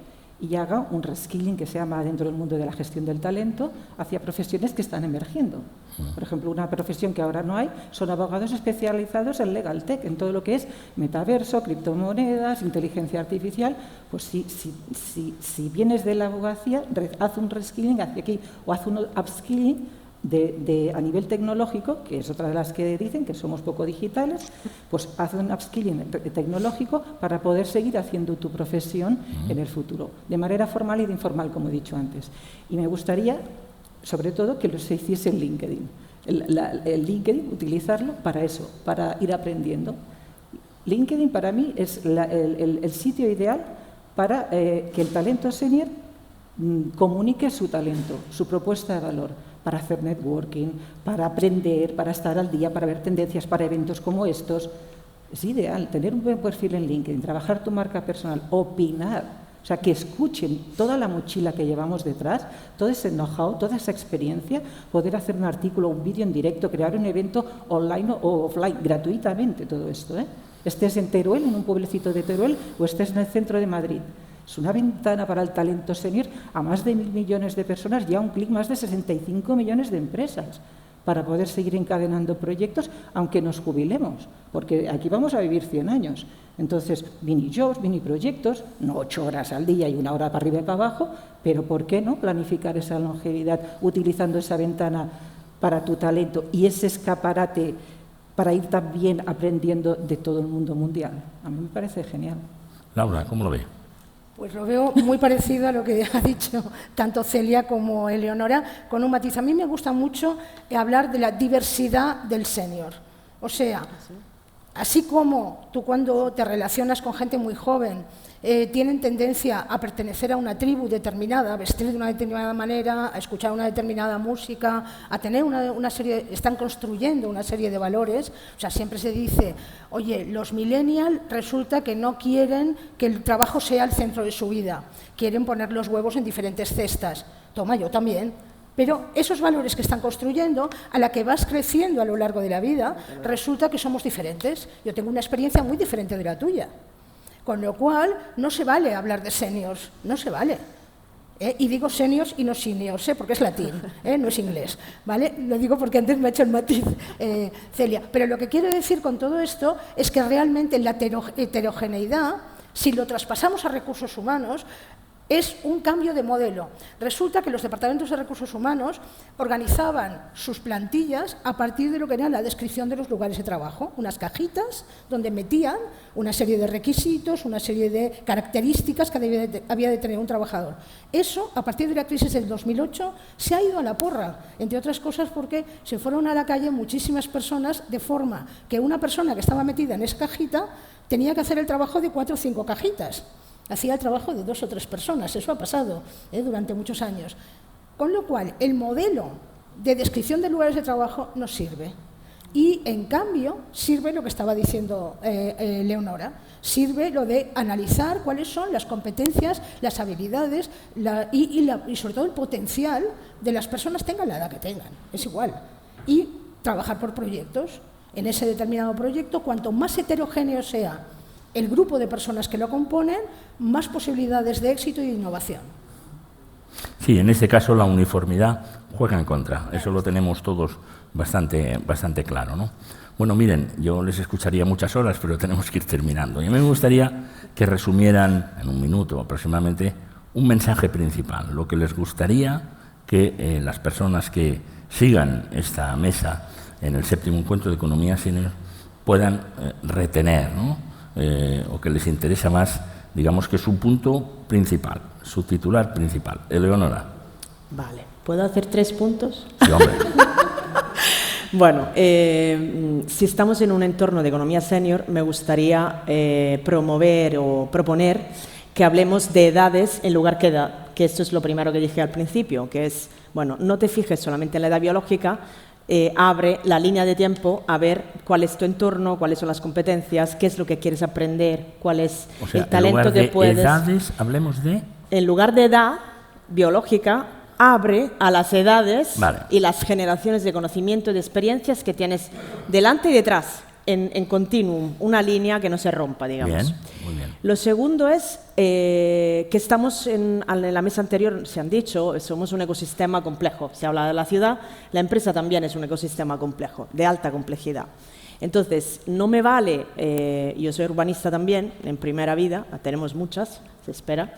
y haga un reskilling que se llama dentro del mundo de la gestión del talento hacia profesiones que están emergiendo. Por ejemplo, una profesión que ahora no hay son abogados especializados en legal tech, en todo lo que es metaverso, criptomonedas, inteligencia artificial. Pues si vienes de la abogacía, haz un reskilling hacia aquí o haz un upskilling a nivel tecnológico, que es otra de las que dicen que somos poco digitales, pues haz un upskilling tecnológico para poder seguir haciendo tu profesión en el futuro, de manera formal y de informal, como he dicho antes. Y me gustaría, sobre todo, que se hiciese en LinkedIn. El LinkedIn, utilizarlo para eso, para ir aprendiendo. LinkedIn para mí es el sitio ideal para que el talento senior comunique su talento, su propuesta de valor, para hacer networking, para aprender, para estar al día, para ver tendencias para eventos como estos. Es ideal tener un buen perfil en LinkedIn, trabajar tu marca personal, opinar, o sea, que escuchen toda la mochila que llevamos detrás, todo ese know-how, toda esa experiencia, poder hacer un artículo, un vídeo en directo, crear un evento online o offline, gratuitamente todo esto, ¿eh? Estés en Teruel, en un pueblecito de Teruel, o estés en el centro de Madrid. Es una ventana para el talento senior a más de 1.000 millones de personas y a un clic más de 65 millones de empresas para poder seguir encadenando proyectos aunque nos jubilemos, porque aquí vamos a vivir 100 años. Entonces, mini jobs, mini proyectos, no 8 horas al día y 1 hora para arriba y para abajo, pero ¿por qué no planificar esa longevidad utilizando esa ventana para tu talento y ese escaparate para ir también aprendiendo de todo el mundo mundial? A mí me parece genial. Laura, ¿cómo lo ve? Pues lo veo muy parecido a lo que ha dicho tanto Celia como Eleonora, con un matiz. A mí me gusta mucho hablar de la diversidad del senior. O sea, así como tú cuando te relacionas con gente muy joven, tienen tendencia a pertenecer a una tribu determinada, a vestir de una determinada manera, a escuchar una determinada música, a tener una serie, están construyendo una serie de valores. O sea, siempre se dice, oye, los millennials resulta que no quieren que el trabajo sea el centro de su vida, quieren poner los huevos en diferentes cestas. Toma, yo también. Pero esos valores que están construyendo, a la que vas creciendo a lo largo de la vida, resulta que somos diferentes. Yo tengo una experiencia muy diferente de la tuya. Con lo cual, no se vale hablar de seniors, no se vale. Y digo seniors y no seniors, porque es latín, no es inglés. ¿Vale? Lo digo porque antes me ha hecho el matiz Celia. Pero lo que quiero decir con todo esto es que realmente la heterogeneidad, si lo traspasamos a recursos humanos, es un cambio de modelo. Resulta que los departamentos de recursos humanos organizaban sus plantillas a partir de lo que era la descripción de los lugares de trabajo, unas cajitas donde metían una serie de requisitos, una serie de características que había de tener un trabajador. Eso, a partir de la crisis del 2008, se ha ido a la porra, entre otras cosas porque se fueron a la calle muchísimas personas, de forma que una persona que estaba metida en esa cajita tenía que hacer el trabajo de 4 o 5 cajitas. Hacía el trabajo de 2 o 3 personas, eso ha pasado durante muchos años. Con lo cual, el modelo de descripción de lugares de trabajo no sirve. Y, en cambio, sirve lo que estaba diciendo Leonora, sirve lo de analizar cuáles son las competencias, las habilidades y sobre todo el potencial de las personas, tengan la edad que tengan, es igual. Y trabajar por proyectos. En ese determinado proyecto, cuanto más heterogéneo sea el grupo de personas que lo componen, más posibilidades de éxito y de innovación. Sí, en este caso la uniformidad juega en contra. Eso lo tenemos todos bastante claro, ¿no? Bueno, miren, yo les escucharía muchas horas, pero tenemos que ir terminando. Y a mí me gustaría que resumieran en 1 minuto aproximadamente un mensaje principal, lo que les gustaría que las personas que sigan esta mesa en el 7º encuentro de Economía Senior puedan retener, ¿no? O que les interesa más, digamos que su punto principal, su titular principal. Eleonora. Vale, ¿puedo hacer 3 puntos? Sí, hombre. Bueno, si estamos en un entorno de economía senior, me gustaría promover o proponer que hablemos de edades en lugar que edad, que esto es lo primero que dije al principio, que es, bueno, no te fijes solamente en la edad biológica, abre la línea de tiempo a ver cuál es tu entorno, cuáles son las competencias, qué es lo que quieres aprender, cuál es el talento que puedes... En lugar de edades, hablemos de... En lugar de edad biológica, abre a las edades y las generaciones de conocimiento y de experiencias que tienes delante y detrás, en continuum, una línea que no se rompa, digamos. Bien, muy bien. Lo segundo es que estamos en la mesa anterior, se han dicho, somos un ecosistema complejo. Se habla de la ciudad, la empresa también es un ecosistema complejo, de alta complejidad. Entonces, no me vale, yo soy urbanista también, en primera vida, tenemos muchas, se espera.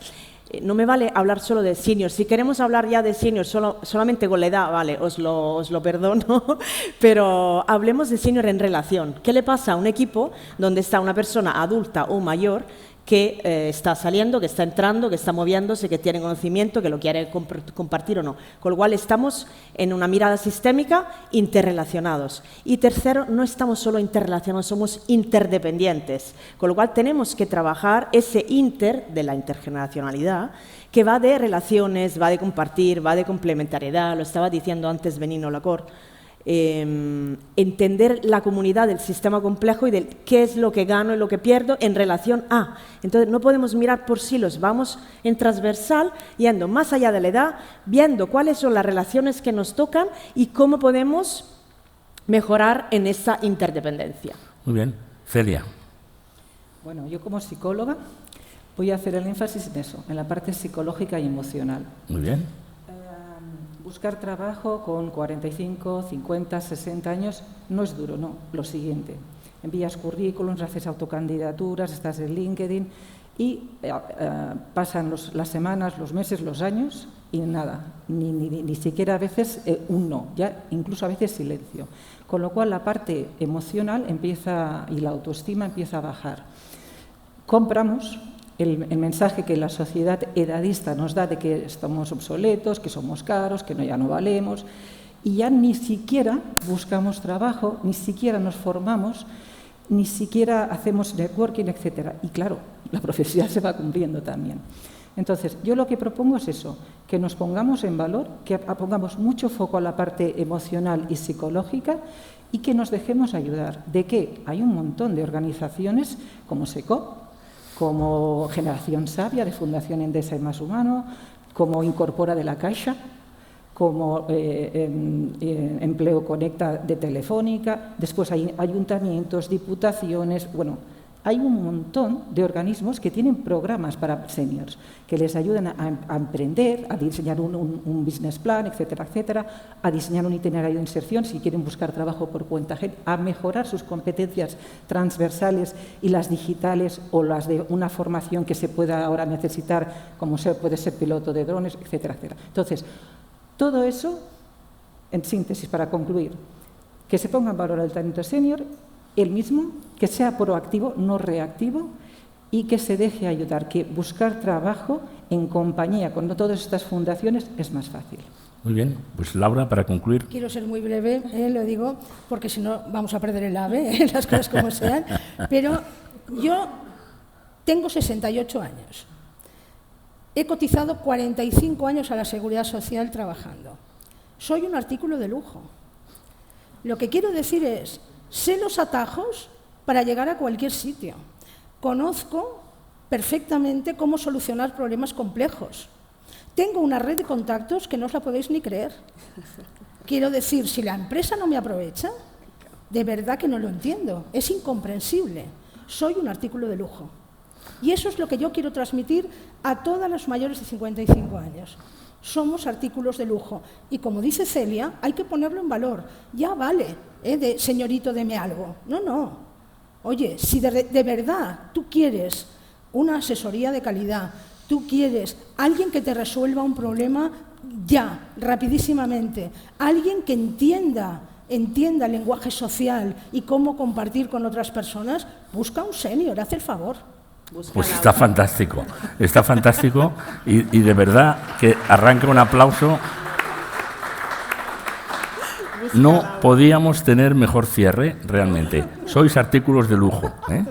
No me vale hablar solo de seniors. Si queremos hablar ya de seniors solamente con la edad, vale, os lo perdono, pero hablemos de senior en relación. ¿Qué le pasa a un equipo donde está una persona adulta o mayor que está saliendo, que está entrando, que está moviéndose, que tiene conocimiento, que lo quiere compartir o no? Con lo cual estamos en una mirada sistémica interrelacionados. Y tercero, no estamos solo interrelacionados, somos interdependientes. Con lo cual tenemos que trabajar ese inter de la intergeneracionalidad que va de relaciones, va de compartir, va de complementariedad, lo estaba diciendo antes Benigno Lacor. Entender la comunidad del sistema complejo y de qué es lo que gano y lo que pierdo en relación a. Entonces, no podemos mirar por silos, vamos en transversal, yendo más allá de la edad, viendo cuáles son las relaciones que nos tocan y cómo podemos mejorar en esa interdependencia. Muy bien. Celia. Bueno, yo como psicóloga voy a hacer el énfasis en eso, en la parte psicológica y emocional. Muy bien. Buscar trabajo con 45, 50, 60 años no es duro, no. Lo siguiente, envías currículums, haces autocandidaturas, estás en LinkedIn y pasan las semanas, los meses, los años y nada, ni siquiera a veces un no, ya incluso a veces silencio. Con lo cual la parte emocional empieza y la autoestima empieza a bajar. Compramos el mensaje que la sociedad edadista nos da de que estamos obsoletos, que somos caros, que ya no valemos, y ya ni siquiera buscamos trabajo, ni siquiera nos formamos, ni siquiera hacemos networking, etcétera. Y claro, la profesión se va cumpliendo también. Entonces, yo lo que propongo es eso, que nos pongamos en valor, que pongamos mucho foco a la parte emocional y psicológica y que nos dejemos ayudar. ¿De qué? Hay un montón de organizaciones como SECO, como Generación Sabia de Fundación Endesa y Más Humano, como Incorpora de la Caixa, como Empleo Conecta de Telefónica, después hay ayuntamientos, diputaciones, bueno, hay un montón de organismos que tienen programas para seniors, que les ayudan a emprender, a diseñar un business plan, etcétera, etcétera, a diseñar un itinerario de inserción si quieren buscar trabajo por cuenta ajena, a mejorar sus competencias transversales y las digitales o las de una formación que se pueda ahora necesitar, como puede ser piloto de drones, etcétera, etcétera. Entonces, todo eso, en síntesis, para concluir, que se ponga en valor el talento senior, el mismo, que sea proactivo, no reactivo, y que se deje ayudar, que buscar trabajo en compañía con todas estas fundaciones es más fácil. Muy bien, pues Laura, para concluir. Quiero ser muy breve, lo digo, porque si no vamos a perder el ave, las cosas como sean, pero yo tengo 68 años. He cotizado 45 años a la Seguridad Social trabajando. Soy un artículo de lujo. Lo que quiero decir es, sé los atajos para llegar a cualquier sitio. Conozco perfectamente cómo solucionar problemas complejos. Tengo una red de contactos que no os la podéis ni creer. Quiero decir, si la empresa no me aprovecha, de verdad que no lo entiendo. Es incomprensible. Soy un artículo de lujo. Y eso es lo que yo quiero transmitir a todas las mayores de 55 años. Somos artículos de lujo. Y como dice Celia, hay que ponerlo en valor. Ya vale, de señorito, deme algo. No, no. Oye, si de verdad tú quieres una asesoría de calidad, tú quieres alguien que te resuelva un problema ya, rapidísimamente, alguien que entienda el lenguaje social y cómo compartir con otras personas, busca un senior, haz el favor. Pues está fantástico y de verdad que arranca un aplauso. no podíamos tener mejor cierre, realmente. Sois artículos de lujo, ¿eh?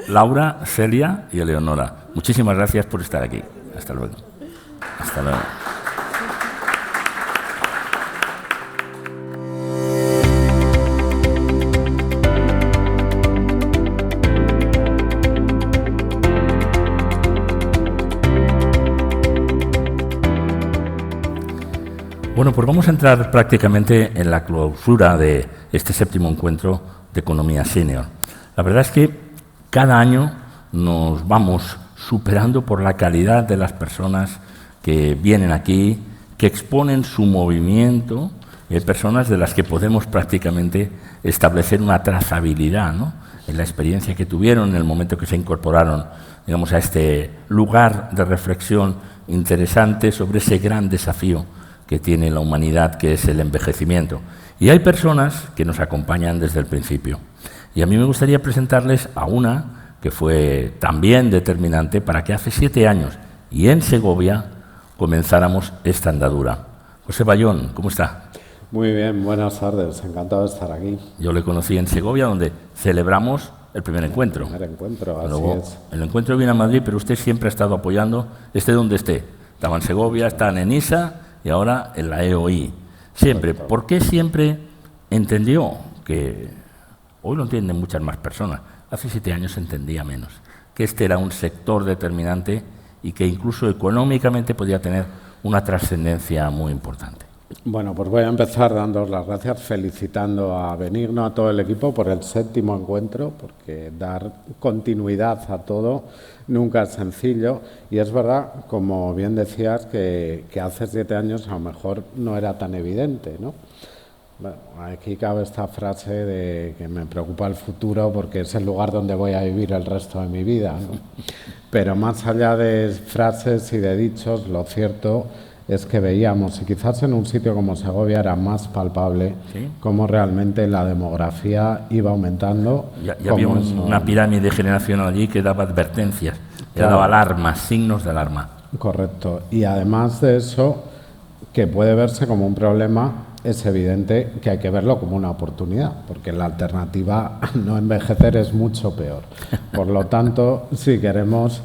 Laura, Celia y Eleonora, muchísimas gracias por estar aquí. Hasta luego. Hasta luego. Bueno, pues vamos a entrar prácticamente en la clausura de este 7º encuentro de Economía Senior. La verdad es que cada año nos vamos superando por la calidad de las personas que vienen aquí, que exponen su movimiento, y hay personas de las que podemos prácticamente establecer una trazabilidad, ¿no?, en la experiencia que tuvieron en el momento que se incorporaron, digamos, a este lugar de reflexión interesante sobre ese gran desafío que tiene la humanidad, que es el envejecimiento. Y hay personas que nos acompañan desde el principio. Y a mí me gustaría presentarles a una que fue también determinante para que hace 7 años y en Segovia comenzáramos esta andadura. José Bayón, ¿cómo está? Muy bien, buenas tardes, encantado de estar aquí. Yo le conocí en Segovia, donde celebramos el primer encuentro. El primer encuentro, así Luego, es. el encuentro viene a Madrid, pero usted siempre ha estado apoyando, esté donde esté. Estaba en Segovia, está en ENISA y ahora en la EOI. Siempre. ¿Por qué siempre entendió que, hoy lo entienden muchas más personas, hace 7 años se entendía menos, que este era un sector determinante y que incluso económicamente podía tener una trascendencia muy importante? Bueno, pues voy a empezar dándoos las gracias, felicitando a Benigno, a todo el equipo por el 7º encuentro, porque dar continuidad a todo nunca es sencillo. Y es verdad, como bien decías, que hace 7 años a lo mejor no era tan evidente, ¿no? Bueno, aquí cabe esta frase de que me preocupa el futuro porque es el lugar donde voy a vivir el resto de mi vida, ¿no? Pero más allá de frases y de dichos, lo cierto es que veíamos, y quizás en un sitio como Segovia era más palpable, ¿sí?, cómo realmente la demografía iba aumentando. Ya había una pirámide generacional allí que daba advertencias, que daba alarmas, signos de alarma. Correcto. Y además de eso, que puede verse como un problema, es evidente que hay que verlo como una oportunidad, porque la alternativa a no envejecer es mucho peor. Por lo tanto, si queremos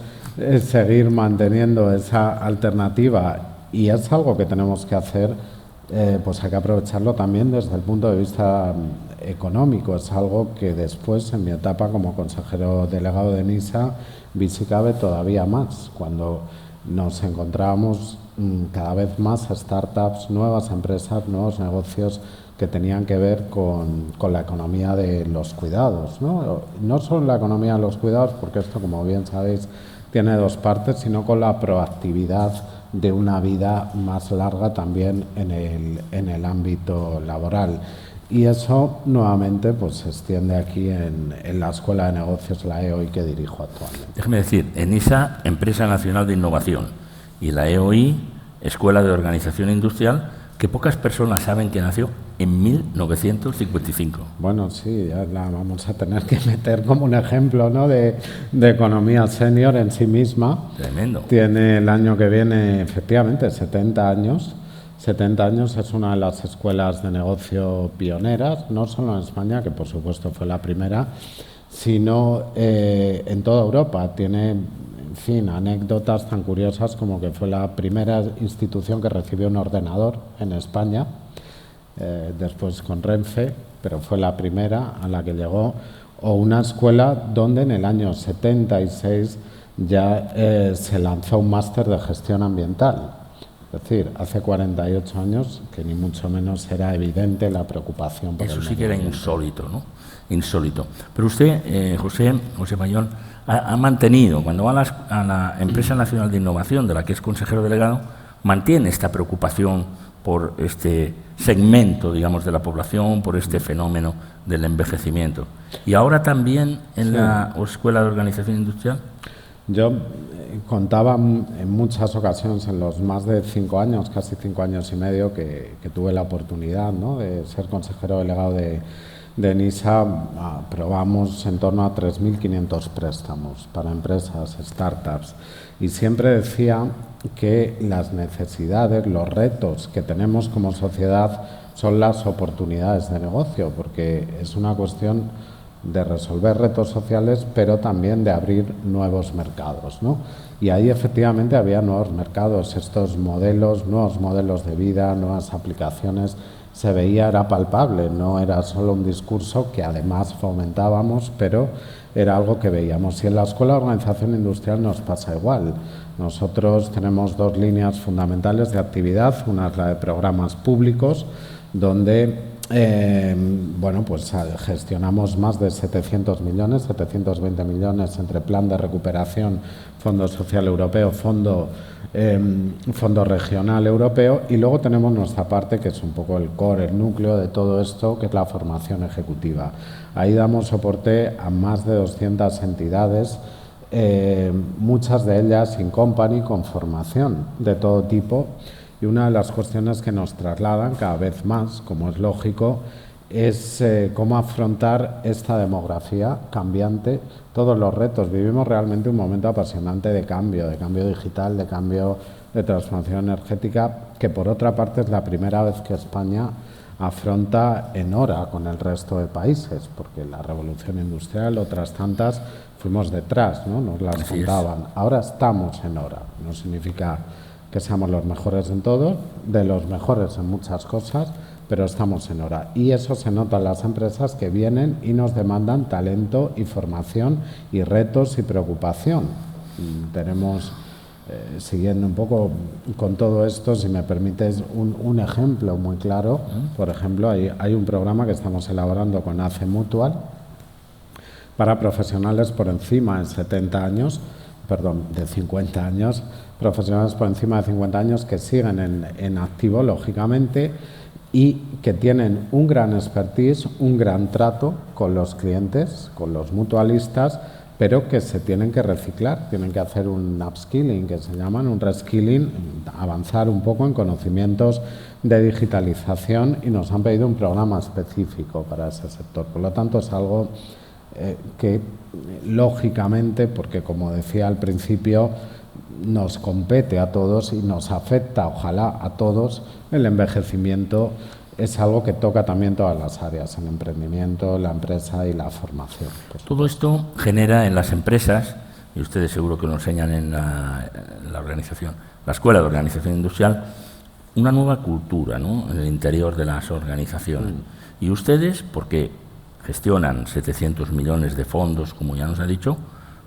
seguir manteniendo esa alternativa, y es algo que tenemos que hacer, pues hay que aprovecharlo también desde el punto de vista económico. Es algo que después, en mi etapa como consejero delegado de ENISA, vi si cabe todavía más, cuando nos encontrábamos cada vez más startups, nuevas empresas, nuevos negocios que tenían que ver con la economía de los cuidados, ¿no? No solo la economía de los cuidados, porque esto, como bien sabéis, tiene 2 partes, sino con la proactividad de una vida más larga también en el ámbito laboral. Y eso nuevamente pues se extiende aquí en la Escuela de Negocios, la EOI, que dirijo actualmente. Déjeme decir, ENISA, Empresa Nacional de Innovación, y la EOI, Escuela de Organización Industrial, que pocas personas saben que nació en 1955. Bueno, sí, ya la vamos a tener que meter como un ejemplo, ¿no?, de economía senior en sí misma. Tremendo. Tiene el año que viene, efectivamente, 70 años. 70 años, es una de las escuelas de negocio pioneras, no solo en España, que por supuesto fue la primera, sino en toda Europa. Tiene, en fin, anécdotas tan curiosas como que fue la primera institución que recibió un ordenador en España, después con Renfe, pero fue la primera a la que llegó, o una escuela donde en el año 76 ya se lanzó un máster de gestión ambiental. Es decir, hace 48 años que ni mucho menos era evidente la preocupación por eso sí que era insólito, ¿no? Insólito. Pero usted, José Bayón, ha mantenido, cuando va a la Empresa Nacional de Innovación, de la que es consejero delegado, mantiene esta preocupación por este segmento, digamos, de la población, por este fenómeno del envejecimiento. Y ahora también en la Escuela de Organización Industrial. Yo contaba en muchas ocasiones, en los más de 5 años, casi 5 años y medio, que tuve la oportunidad, ¿no?, de ser consejero delegado de ENISA. Aprobamos en torno a 3.500 préstamos para empresas, startups, y siempre decía que las necesidades, los retos que tenemos como sociedad son las oportunidades de negocio, porque es una cuestión de resolver retos sociales, pero también de abrir nuevos mercados, ¿no? Y ahí efectivamente había nuevos mercados, estos modelos, nuevos modelos de vida, nuevas aplicaciones, se veía, era palpable, no era solo un discurso que además fomentábamos, pero era algo que veíamos. Y en la Escuela de Organización Industrial nos pasa igual. Nosotros tenemos dos líneas fundamentales de actividad, una es la de programas públicos, donde bueno, pues gestionamos más de 700 millones, 720 millones entre Plan de Recuperación, Fondo Social Europeo, Fondo Regional Europeo, y luego tenemos nuestra parte que es un poco el core, el núcleo de todo esto, que es la formación ejecutiva. Ahí damos soporte a más de 200 entidades, muchas de ellas in company, con formación de todo tipo. Y una de las cuestiones que nos trasladan cada vez más, como es lógico, es cómo afrontar esta demografía cambiante, todos los retos. Vivimos realmente un momento apasionante de cambio digital, de cambio de transformación energética, que por otra parte es la primera vez que España afronta en hora con el resto de países, porque la revolución industrial, otras tantas, fuimos detrás, ¿no? Nos las contaban. Ahora estamos en hora, no significa que seamos los mejores en todo, de los mejores en muchas cosas, pero estamos en hora. Y eso se nota en las empresas que vienen y nos demandan talento y formación y retos y preocupación. Tenemos, siguiendo un poco con todo esto, si me permites un ejemplo muy claro. Por ejemplo, hay un programa que estamos elaborando con ACE Mutual para profesionales por encima de 50 años, profesionales por encima de 50 años que siguen en activo, lógicamente, y que tienen un gran expertise, un gran trato con los clientes, con los mutualistas, pero que se tienen que reciclar, tienen que hacer un upskilling, que se llaman, un reskilling, avanzar un poco en conocimientos de digitalización, y nos han pedido un programa específico para ese sector. Por lo tanto, es algo que, lógicamente, porque como decía al principio, nos compete a todos y nos afecta, ojalá, a todos. El envejecimiento es algo que toca también todas las áreas, el emprendimiento, la empresa y la formación. Todo esto genera en las empresas, y ustedes seguro que lo enseñan en la organización, la Escuela de Organización Industrial, una nueva cultura, ¿no?, en el interior de las organizaciones. Y ustedes, porque gestionan 700 millones de fondos, como ya nos ha dicho,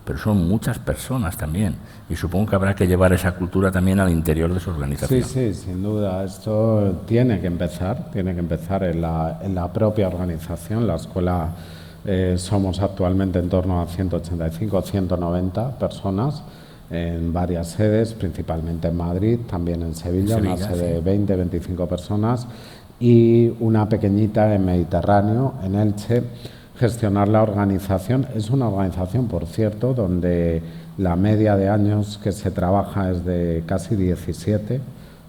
pero son muchas personas también, y supongo que habrá que llevar esa cultura también al interior de su organización. Sí, sin duda. Esto tiene que empezar en la propia organización. La escuela somos actualmente en torno a 185, 190 personas en varias sedes, principalmente en Madrid, también en Sevilla, una sede de 20, 25 personas, y una pequeñita en Mediterráneo, en Elche. Gestionar la organización es una organización, por cierto, donde la media de años que se trabaja es de casi 17,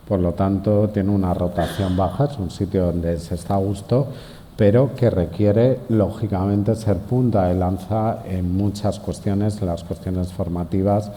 por lo tanto tiene una rotación baja, es un sitio donde se está a gusto, pero que requiere, lógicamente, ser punta de lanza en muchas cuestiones, en las cuestiones formativas.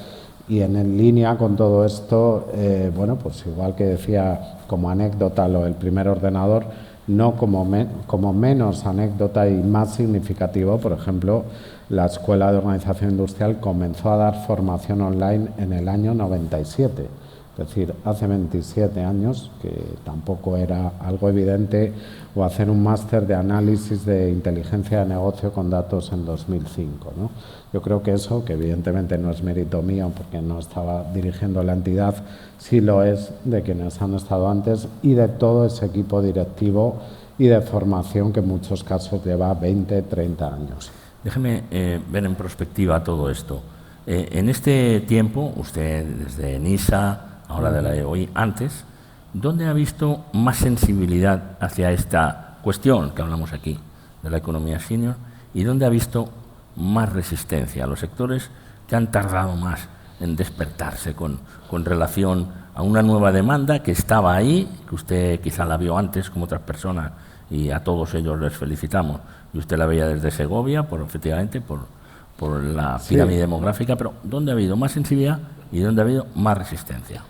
Y en línea con todo esto, bueno, pues igual que decía como anécdota lo del primer ordenador, no como menos anécdota y más significativo, por ejemplo, la Escuela de Organización Industrial comenzó a dar formación online en el año 97, es decir, hace 27 años, que tampoco era algo evidente, o hacer un máster de análisis de inteligencia de negocio con datos en 2005, ¿no? Yo creo que eso, que evidentemente no es mérito mío porque no estaba dirigiendo la entidad, sí lo es de quienes han estado antes y de todo ese equipo directivo y de formación que en muchos casos lleva 20, 30 años. Déjeme ver en perspectiva todo esto. En este tiempo, usted desde NISA, ahora de la EOI, antes, ¿dónde ha visto más sensibilidad hacia esta cuestión que hablamos aquí, de la economía senior? ¿Y dónde ha visto más resistencia a los sectores que han tardado más en despertarse con relación a una nueva demanda que estaba ahí, que usted quizá la vio antes como otras personas, y a todos ellos les felicitamos, y usted la veía desde Segovia, efectivamente, por la pirámide demográfica, pero ¿dónde ha habido más sensibilidad y dónde ha habido más resistencia?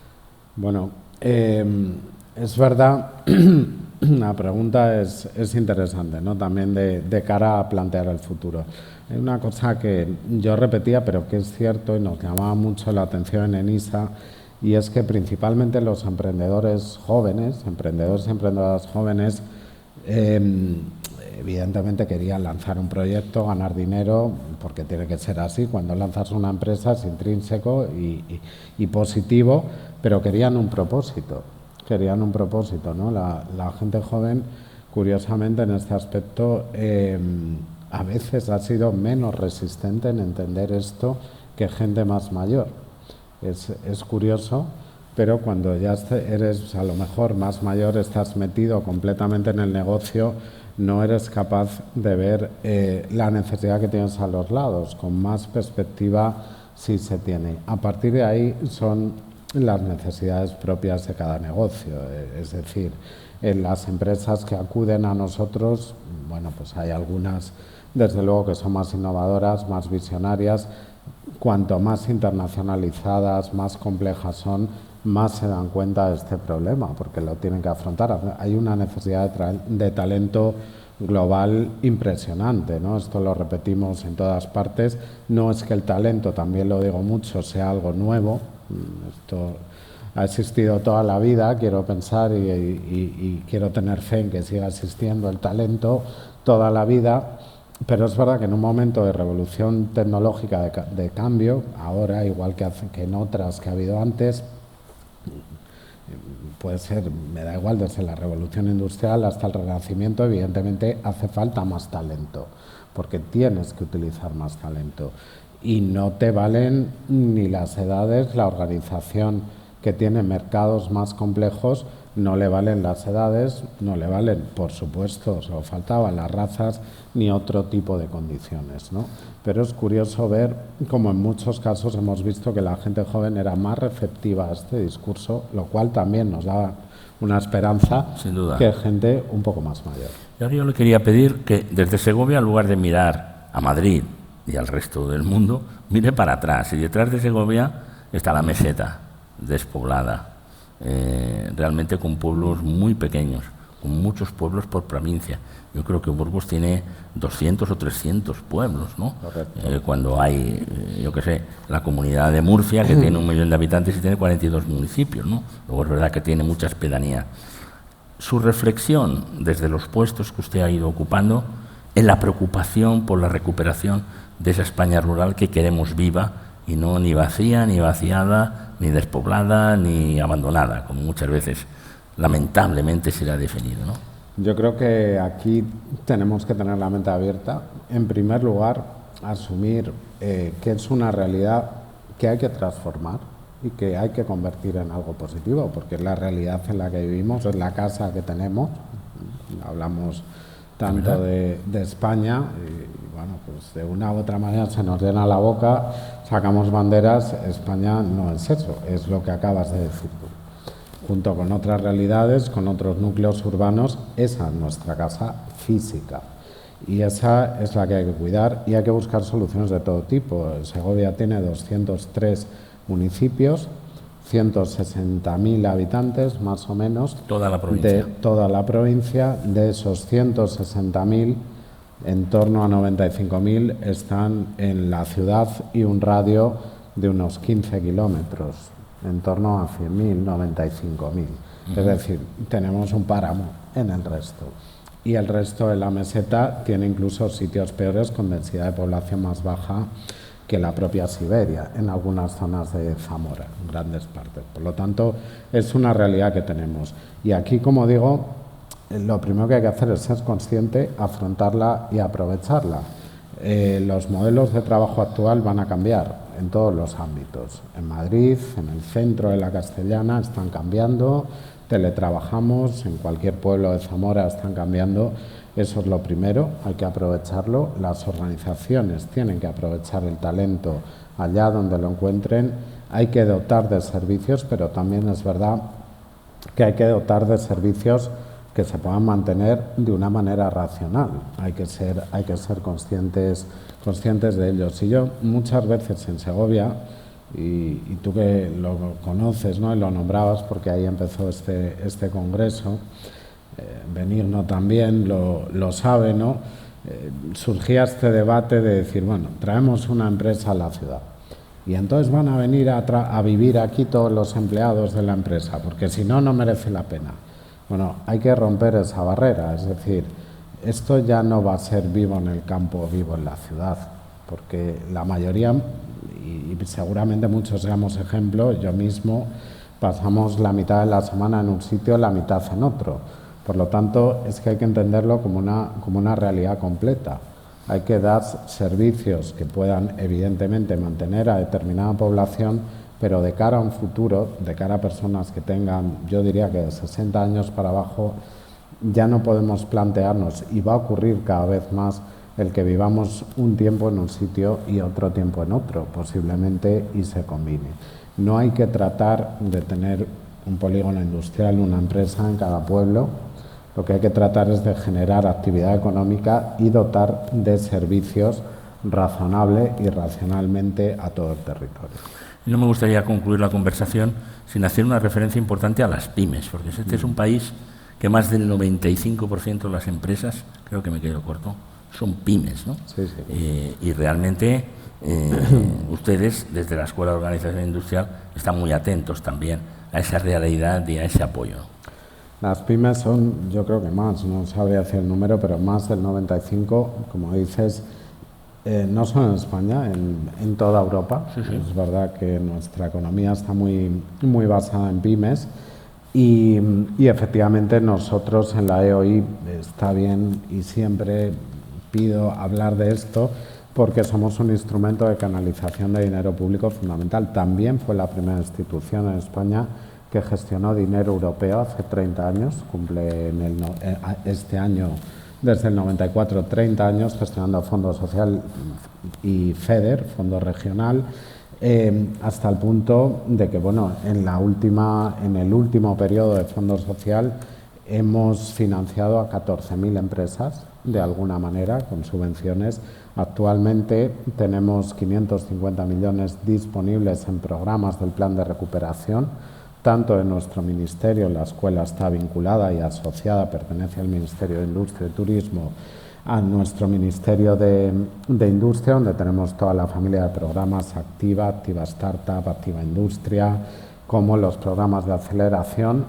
Bueno, es verdad la pregunta es interesante, ¿no? También de cara a plantear el futuro. Hay una cosa que yo repetía, pero que es cierto y nos llamaba mucho la atención en ENISA, y es que principalmente los emprendedores jóvenes, emprendedores y emprendedoras jóvenes, evidentemente querían lanzar un proyecto, ganar dinero, porque tiene que ser así. Cuando lanzas una empresa es intrínseco y positivo, pero querían un propósito. Querían un propósito, ¿no? La gente joven, curiosamente, en este aspecto, a veces ha sido menos resistente en entender esto que gente más mayor. Es curioso, pero cuando ya eres a lo mejor más mayor, estás metido completamente en el negocio, no eres capaz de ver la necesidad que tienes a los lados. Con más perspectiva sí se tiene. A partir de ahí son las necesidades propias de cada negocio. Es decir, en las empresas que acuden a nosotros, bueno, pues hay algunas, desde luego, que son más innovadoras, más visionarias. Cuanto más internacionalizadas, más complejas son, más se dan cuenta de este problema, porque lo tienen que afrontar. Hay una necesidad de talento global impresionante, ¿no? Esto lo repetimos en todas partes. No es que el talento, también lo digo mucho, sea algo nuevo. Esto ha existido toda la vida, quiero pensar, y quiero tener fe en que siga existiendo el talento toda la vida. Pero es verdad que en un momento de revolución tecnológica, de cambio, ahora, igual que en otras que ha habido antes, puede ser, me da igual, desde la revolución industrial hasta el renacimiento, evidentemente hace falta más talento, porque tienes que utilizar más talento. Y no te valen ni las edades, la organización que tiene mercados más complejos, no le valen las edades, no le valen, por supuesto, solo faltaban las razas, ni otro tipo de condiciones, ¿no? Pero es curioso ver cómo en muchos casos hemos visto que la gente joven era más receptiva a este discurso, lo cual también nos da una esperanza, sin duda, que gente un poco más mayor. Y ahora yo le quería pedir que desde Segovia, en lugar de mirar a Madrid y al resto del mundo, mire para atrás. Y detrás de Segovia está la meseta, despoblada, realmente con pueblos muy pequeños, con muchos pueblos por provincia. Yo creo que Burgos tiene 200 o 300 pueblos, ¿no? Cuando hay, yo qué sé, la comunidad de Murcia, que tiene 1 millón de habitantes y tiene 42 municipios, ¿no? Luego es verdad que tiene mucha pedanía. Su reflexión desde los puestos que usted ha ido ocupando en la preocupación por la recuperación de esa España rural que queremos viva y no ni vacía, ni vaciada, ni despoblada, ni abandonada, como muchas veces lamentablemente se le ha definido, ¿no? Yo creo que aquí tenemos que tener la mente abierta. En primer lugar, asumir que es una realidad que hay que transformar y que hay que convertir en algo positivo, porque es la realidad en la que vivimos, es la casa que tenemos. Hablamos tanto de España y bueno, pues de una u otra manera se nos llena la boca, sacamos banderas. España no es eso, es lo que acabas de decir tú. Junto con otras realidades, con otros núcleos urbanos, esa es nuestra casa física. Y esa es la que hay que cuidar y hay que buscar soluciones de todo tipo. Segovia tiene 203 municipios, 160.000 habitantes, más o menos. Toda la provincia. De toda la provincia. De esos 160.000, en torno a 95.000 están en la ciudad y un radio de unos 15 kilómetros. En torno a 100.000, 95.000. Es decir, tenemos un páramo en el resto. Y el resto de la meseta tiene incluso sitios peores con densidad de población más baja que la propia Siberia, en algunas zonas de Zamora, en grandes partes. Por lo tanto, es una realidad que tenemos. Y aquí, como digo, lo primero que hay que hacer es ser consciente, afrontarla y aprovecharla. Los modelos de trabajo actual van a cambiar en todos los ámbitos. En Madrid, en el centro de la Castellana, están cambiando, teletrabajamos, en cualquier pueblo de Zamora están cambiando. Eso es lo primero, hay que aprovecharlo. Las organizaciones tienen que aprovechar el talento allá donde lo encuentren. Hay que dotar de servicios, pero también es verdad que hay que dotar de servicios que se puedan mantener de una manera racional. Hay que ser conscientes de ellos. Y yo muchas veces en Segovia, y tú que lo conoces, ¿no? Y lo nombrabas porque ahí empezó este congreso, Benigno también lo sabe, ¿no? Surgía este debate de decir, bueno, traemos una empresa a la ciudad y entonces van a venir a vivir aquí todos los empleados de la empresa, porque si no, no merece la pena. Bueno, hay que romper esa barrera, es decir, esto ya no va a ser vivo en el campo, vivo en la ciudad, porque la mayoría, y seguramente muchos seamos ejemplos, yo mismo, pasamos la mitad de la semana en un sitio, la mitad en otro. Por lo tanto, es que hay que entenderlo como una realidad completa. Hay que dar servicios que puedan, evidentemente, mantener a determinada población, pero de cara a un futuro, de cara a personas que tengan, yo diría que de 60 años para abajo, ya no podemos plantearnos, y va a ocurrir cada vez más, el que vivamos un tiempo en un sitio y otro tiempo en otro, posiblemente, y se combine. No hay que tratar de tener un polígono industrial, una empresa en cada pueblo. Lo que hay que tratar es de generar actividad económica y dotar de servicios razonable y racionalmente a todo el territorio. No me gustaría concluir la conversación sin hacer una referencia importante a las pymes, porque este es un país que más del 95% de las empresas, creo que me quedo corto, son pymes, ¿no? Sí, sí. Y realmente ustedes, desde la Escuela de Organización Industrial, están muy atentos también a esa realidad y a ese apoyo. Las pymes son, yo creo que más, no sabría decir el número, pero más del 95%, como dices, no solo en España, en toda Europa. Sí, sí. Es verdad que nuestra economía está muy basada en pymes y efectivamente nosotros en la EOI está bien, y siempre pido hablar de esto porque somos un instrumento de canalización de dinero público fundamental. También fue la primera institución en España que gestionó dinero europeo hace 30 años, cumple este año, desde el 94, 30 años gestionando Fondo Social y FEDER, Fondo Regional, hasta el punto de que, bueno, en el último periodo de Fondo Social hemos financiado a 14.000 empresas, de alguna manera, con subvenciones. Actualmente tenemos 550 millones disponibles en programas del Plan de Recuperación, tanto en nuestro ministerio, la escuela está vinculada y asociada, pertenece al Ministerio de Industria y Turismo, a nuestro Ministerio de Industria, donde tenemos toda la familia de programas Activa, Activa Startup, Activa Industria, como los programas de aceleración.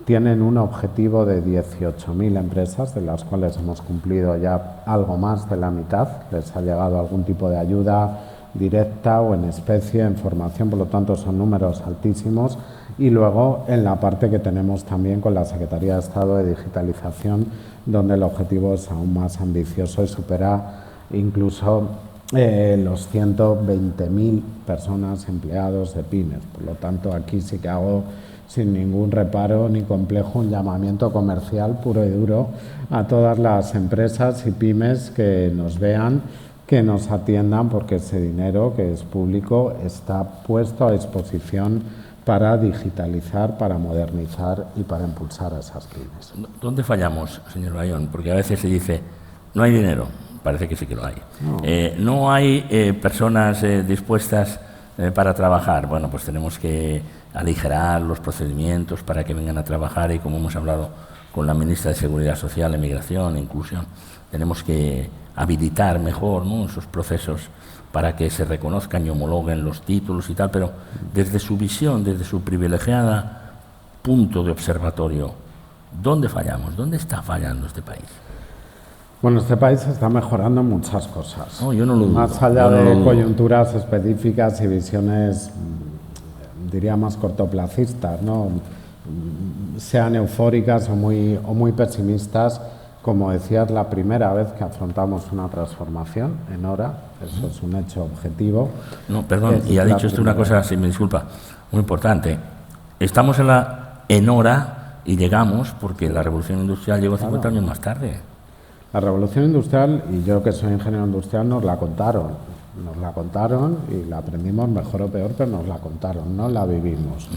Tienen un objetivo de 18.000 empresas, de las cuales hemos cumplido ya algo más de la mitad. Les ha llegado algún tipo de ayuda directa o en especie, en formación, por lo tanto son números altísimos. Y luego en la parte que tenemos también con la Secretaría de Estado de Digitalización, donde el objetivo es aún más ambicioso y supera incluso los 120.000 personas empleados de pymes. Por lo tanto, aquí sí que hago sin ningún reparo ni complejo un llamamiento comercial puro y duro a todas las empresas y pymes que nos vean, que nos atiendan, porque ese dinero que es público está puesto a disposición para digitalizar, para modernizar y para impulsar a esas pymes. ¿Dónde fallamos, señor Bayón? Porque a veces se dice, no hay dinero, parece que sí que lo hay. No hay personas dispuestas para trabajar. Bueno, pues tenemos que aligerar los procedimientos para que vengan a trabajar y, como hemos hablado con la ministra de Seguridad Social, Emigración e Inclusión, tenemos que habilitar mejor, ¿no?, esos procesos para que se reconozcan y homologuen los títulos y tal, pero desde su visión, desde su privilegiada punto de observatorio, ¿dónde fallamos? ¿Dónde está fallando este país? Bueno, este país está mejorando muchas cosas. No, yo no lo dudo. Más allá de coyunturas específicas y visiones, diría, más cortoplacistas, ¿no?, sean eufóricas o muy pesimistas. Como decías, la primera vez que afrontamos una transformación en hora, eso es un hecho objetivo. No, perdón, y ha dicho usted una cosa, si me disculpa, muy importante. Estamos en hora y llegamos porque la revolución industrial llegó 50 años más tarde. La revolución industrial, y yo que soy ingeniero industrial, nos la contaron y la aprendimos mejor o peor, pero nos la contaron, no la vivimos.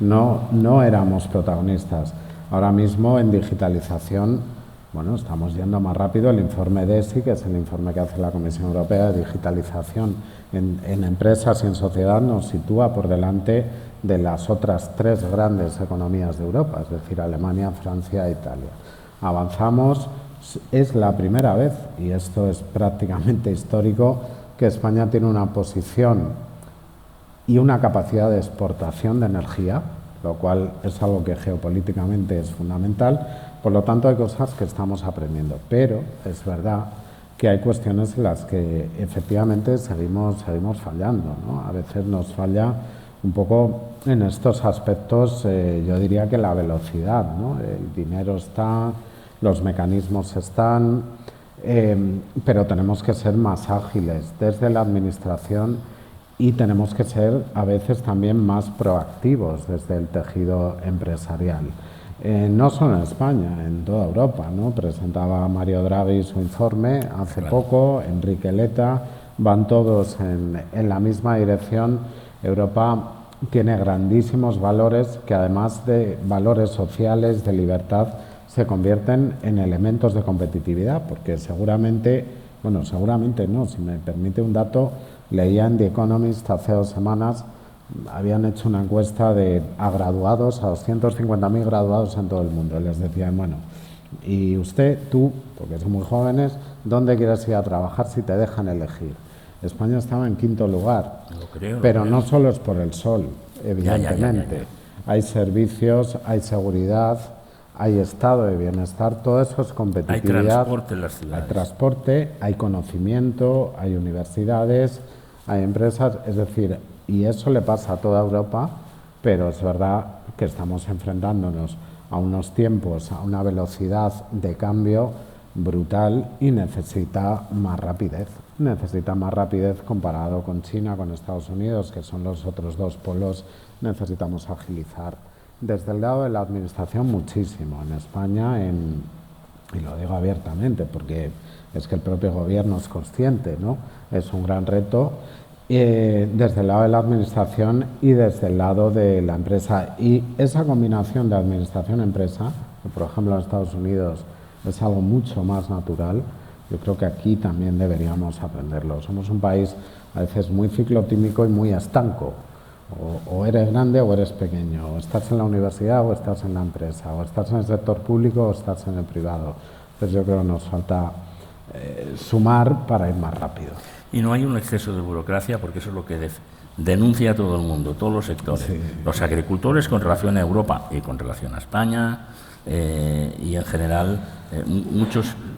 No éramos protagonistas. Ahora mismo en digitalización, bueno, estamos yendo más rápido. El informe DESI, que es el informe que hace la Comisión Europea de Digitalización en empresas y en sociedad, nos sitúa por delante de las otras 3 grandes economías de Europa, es decir, Alemania, Francia e Italia. Avanzamos, es la primera vez, y esto es prácticamente histórico, que España tiene una posición y una capacidad de exportación de energía, lo cual es algo que geopolíticamente es fundamental. Por lo tanto, hay cosas que estamos aprendiendo, pero es verdad que hay cuestiones en las que efectivamente seguimos fallando, ¿no? A veces nos falla un poco en estos aspectos, yo diría que la velocidad, ¿no? El dinero está, los mecanismos están, pero tenemos que ser más ágiles desde la administración y tenemos que ser a veces también más proactivos desde el tejido empresarial. No solo en España, en toda Europa, ¿no? Presentaba Mario Draghi su informe hace poco, Enrique Letta, van todos en la misma dirección. Europa tiene grandísimos valores que, además de valores sociales, de libertad, se convierten en elementos de competitividad, porque seguramente no, si me permite un dato, leía en The Economist hace 2 semanas, habían hecho una encuesta a graduados, a 250.000 graduados en todo el mundo. Les decían, bueno, y usted, tú, porque son muy jóvenes, ¿dónde quieres ir a trabajar si te dejan elegir? España estaba en 5º lugar, pero no solo es por el sol, evidentemente. Hay servicios, hay seguridad, hay estado de bienestar, todo eso es competitividad. Hay transporte en las ciudades. Hay transporte, hay conocimiento, hay universidades, hay empresas, es decir, y eso le pasa a toda Europa, pero es verdad que estamos enfrentándonos a unos tiempos, a una velocidad de cambio brutal y necesita más rapidez. Necesita más rapidez comparado con China, con Estados Unidos, que son los otros 2 polos. Necesitamos agilizar. Desde el lado de la administración, muchísimo. En España, y lo digo abiertamente, porque es que el propio gobierno es consciente, ¿no? Es un gran reto. Desde el lado de la administración y desde el lado de la empresa. Y esa combinación de administración-empresa, que por ejemplo en Estados Unidos es algo mucho más natural, yo creo que aquí también deberíamos aprenderlo. Somos un país a veces muy ciclotímico y muy estanco. O eres grande o eres pequeño, o estás en la universidad o estás en la empresa, o estás en el sector público o estás en el privado. Entonces yo creo que nos falta sumar para ir más rápido. Y no hay un exceso de burocracia, porque eso es lo que denuncia todo el mundo, todos los sectores. Sí. Los agricultores con relación a Europa y con relación a España, y en general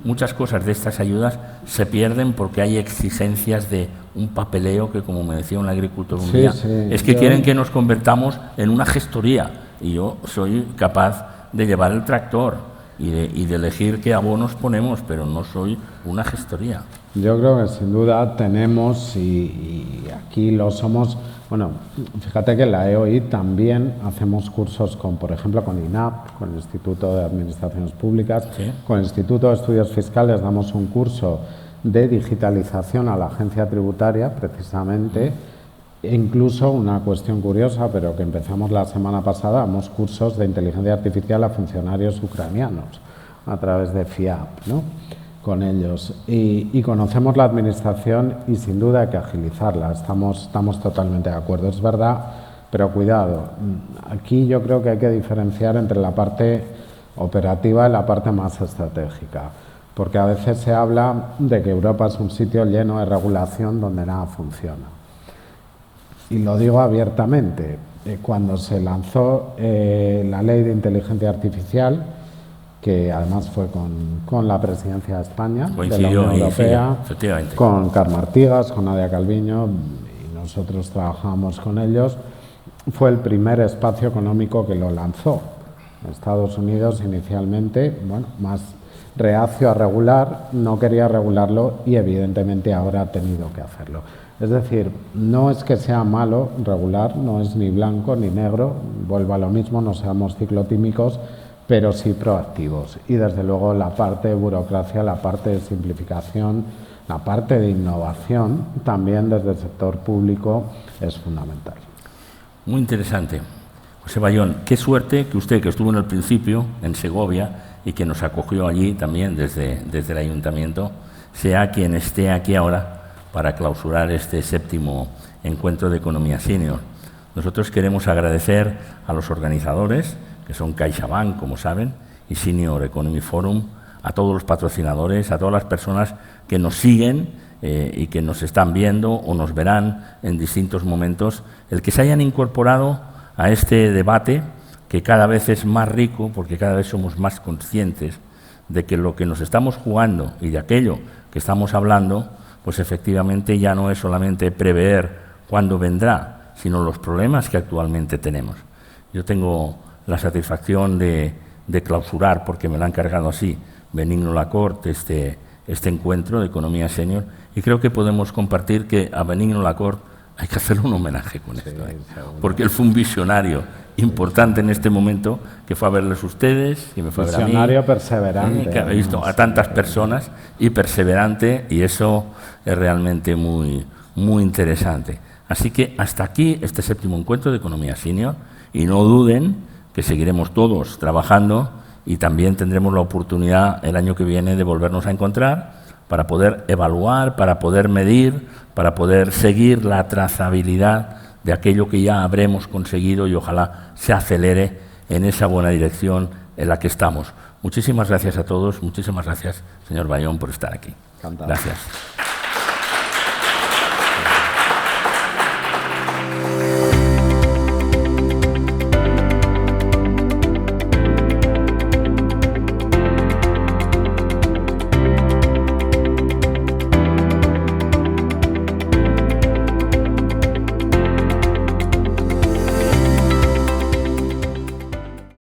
muchas cosas de estas ayudas se pierden porque hay exigencias de un papeleo que, como me decía un agricultor un día, es que quieren que nos convertamos en una gestoría, y yo soy capaz de llevar el tractor y de elegir qué abonos ponemos, pero no soy una gestoría. Yo creo que sin duda tenemos, y aquí lo somos. Bueno, fíjate que en la EOI también hacemos cursos por ejemplo, con INAP, con el Instituto de Administraciones Públicas, ¿sí? Con el Instituto de Estudios Fiscales damos un curso de digitalización a la agencia tributaria, precisamente. E incluso una cuestión curiosa, pero que empezamos la semana pasada, damos cursos de inteligencia artificial a funcionarios ucranianos a través de FIAP, ¿no? Con ellos. Y conocemos la administración y sin duda hay que agilizarla. Estamos totalmente de acuerdo, es verdad, pero cuidado. Aquí yo creo que hay que diferenciar entre la parte operativa y la parte más estratégica, porque a veces se habla de que Europa es un sitio lleno de regulación donde nada funciona. Y lo digo abiertamente. Cuando se lanzó la ley de inteligencia artificial, que además fue con la presidencia de España, de la Unión Europea, con Carme Artigas, con Nadia Calviño, y nosotros trabajamos con ellos, fue el primer espacio económico que lo lanzó. Estados Unidos inicialmente, bueno, más reacio a regular, no quería regularlo y evidentemente ahora ha tenido que hacerlo. Es decir, no es que sea malo regular, no es ni blanco ni negro, vuelvo a lo mismo, no seamos ciclotímicos, pero sí proactivos. Y desde luego la parte de burocracia, la parte de simplificación, la parte de innovación, también desde el sector público, es fundamental. Muy interesante. José Bayón, qué suerte que usted, que estuvo en el principio en Segovia y que nos acogió allí también desde el Ayuntamiento, sea quien esté aquí ahora para clausurar este 7º encuentro de Economía Senior. Nosotros queremos agradecer a los organizadores, que son CaixaBank, como saben, y Senior Economy Forum, a todos los patrocinadores, a todas las personas que nos siguen y que nos están viendo o nos verán en distintos momentos, el que se hayan incorporado a este debate que cada vez es más rico porque cada vez somos más conscientes de que lo que nos estamos jugando y de aquello que estamos hablando, pues efectivamente ya no es solamente prever cuándo vendrá, sino los problemas que actualmente tenemos. Yo tengo la satisfacción de clausurar, porque me lo han encargado así, Benigno Lacorte, este encuentro de Economía Senior, y creo que podemos compartir que a Benigno Lacorte hay que hacerle un homenaje con esto, porque él fue un visionario importante en este momento, que fue a verles ustedes, que me fue a ver a mí. Visionario perseverante. Que ha visto a tantas personas y perseverante, y eso es realmente muy, muy interesante. Así que hasta aquí este 7º encuentro de Economía Senior, y no duden que seguiremos todos trabajando y también tendremos la oportunidad el año que viene de volvernos a encontrar para poder evaluar, para poder medir, para poder seguir la trazabilidad de aquello que ya habremos conseguido y ojalá se acelere en esa buena dirección en la que estamos. Muchísimas gracias a todos, muchísimas gracias, señor Bayón, por estar aquí. Encantado. Gracias.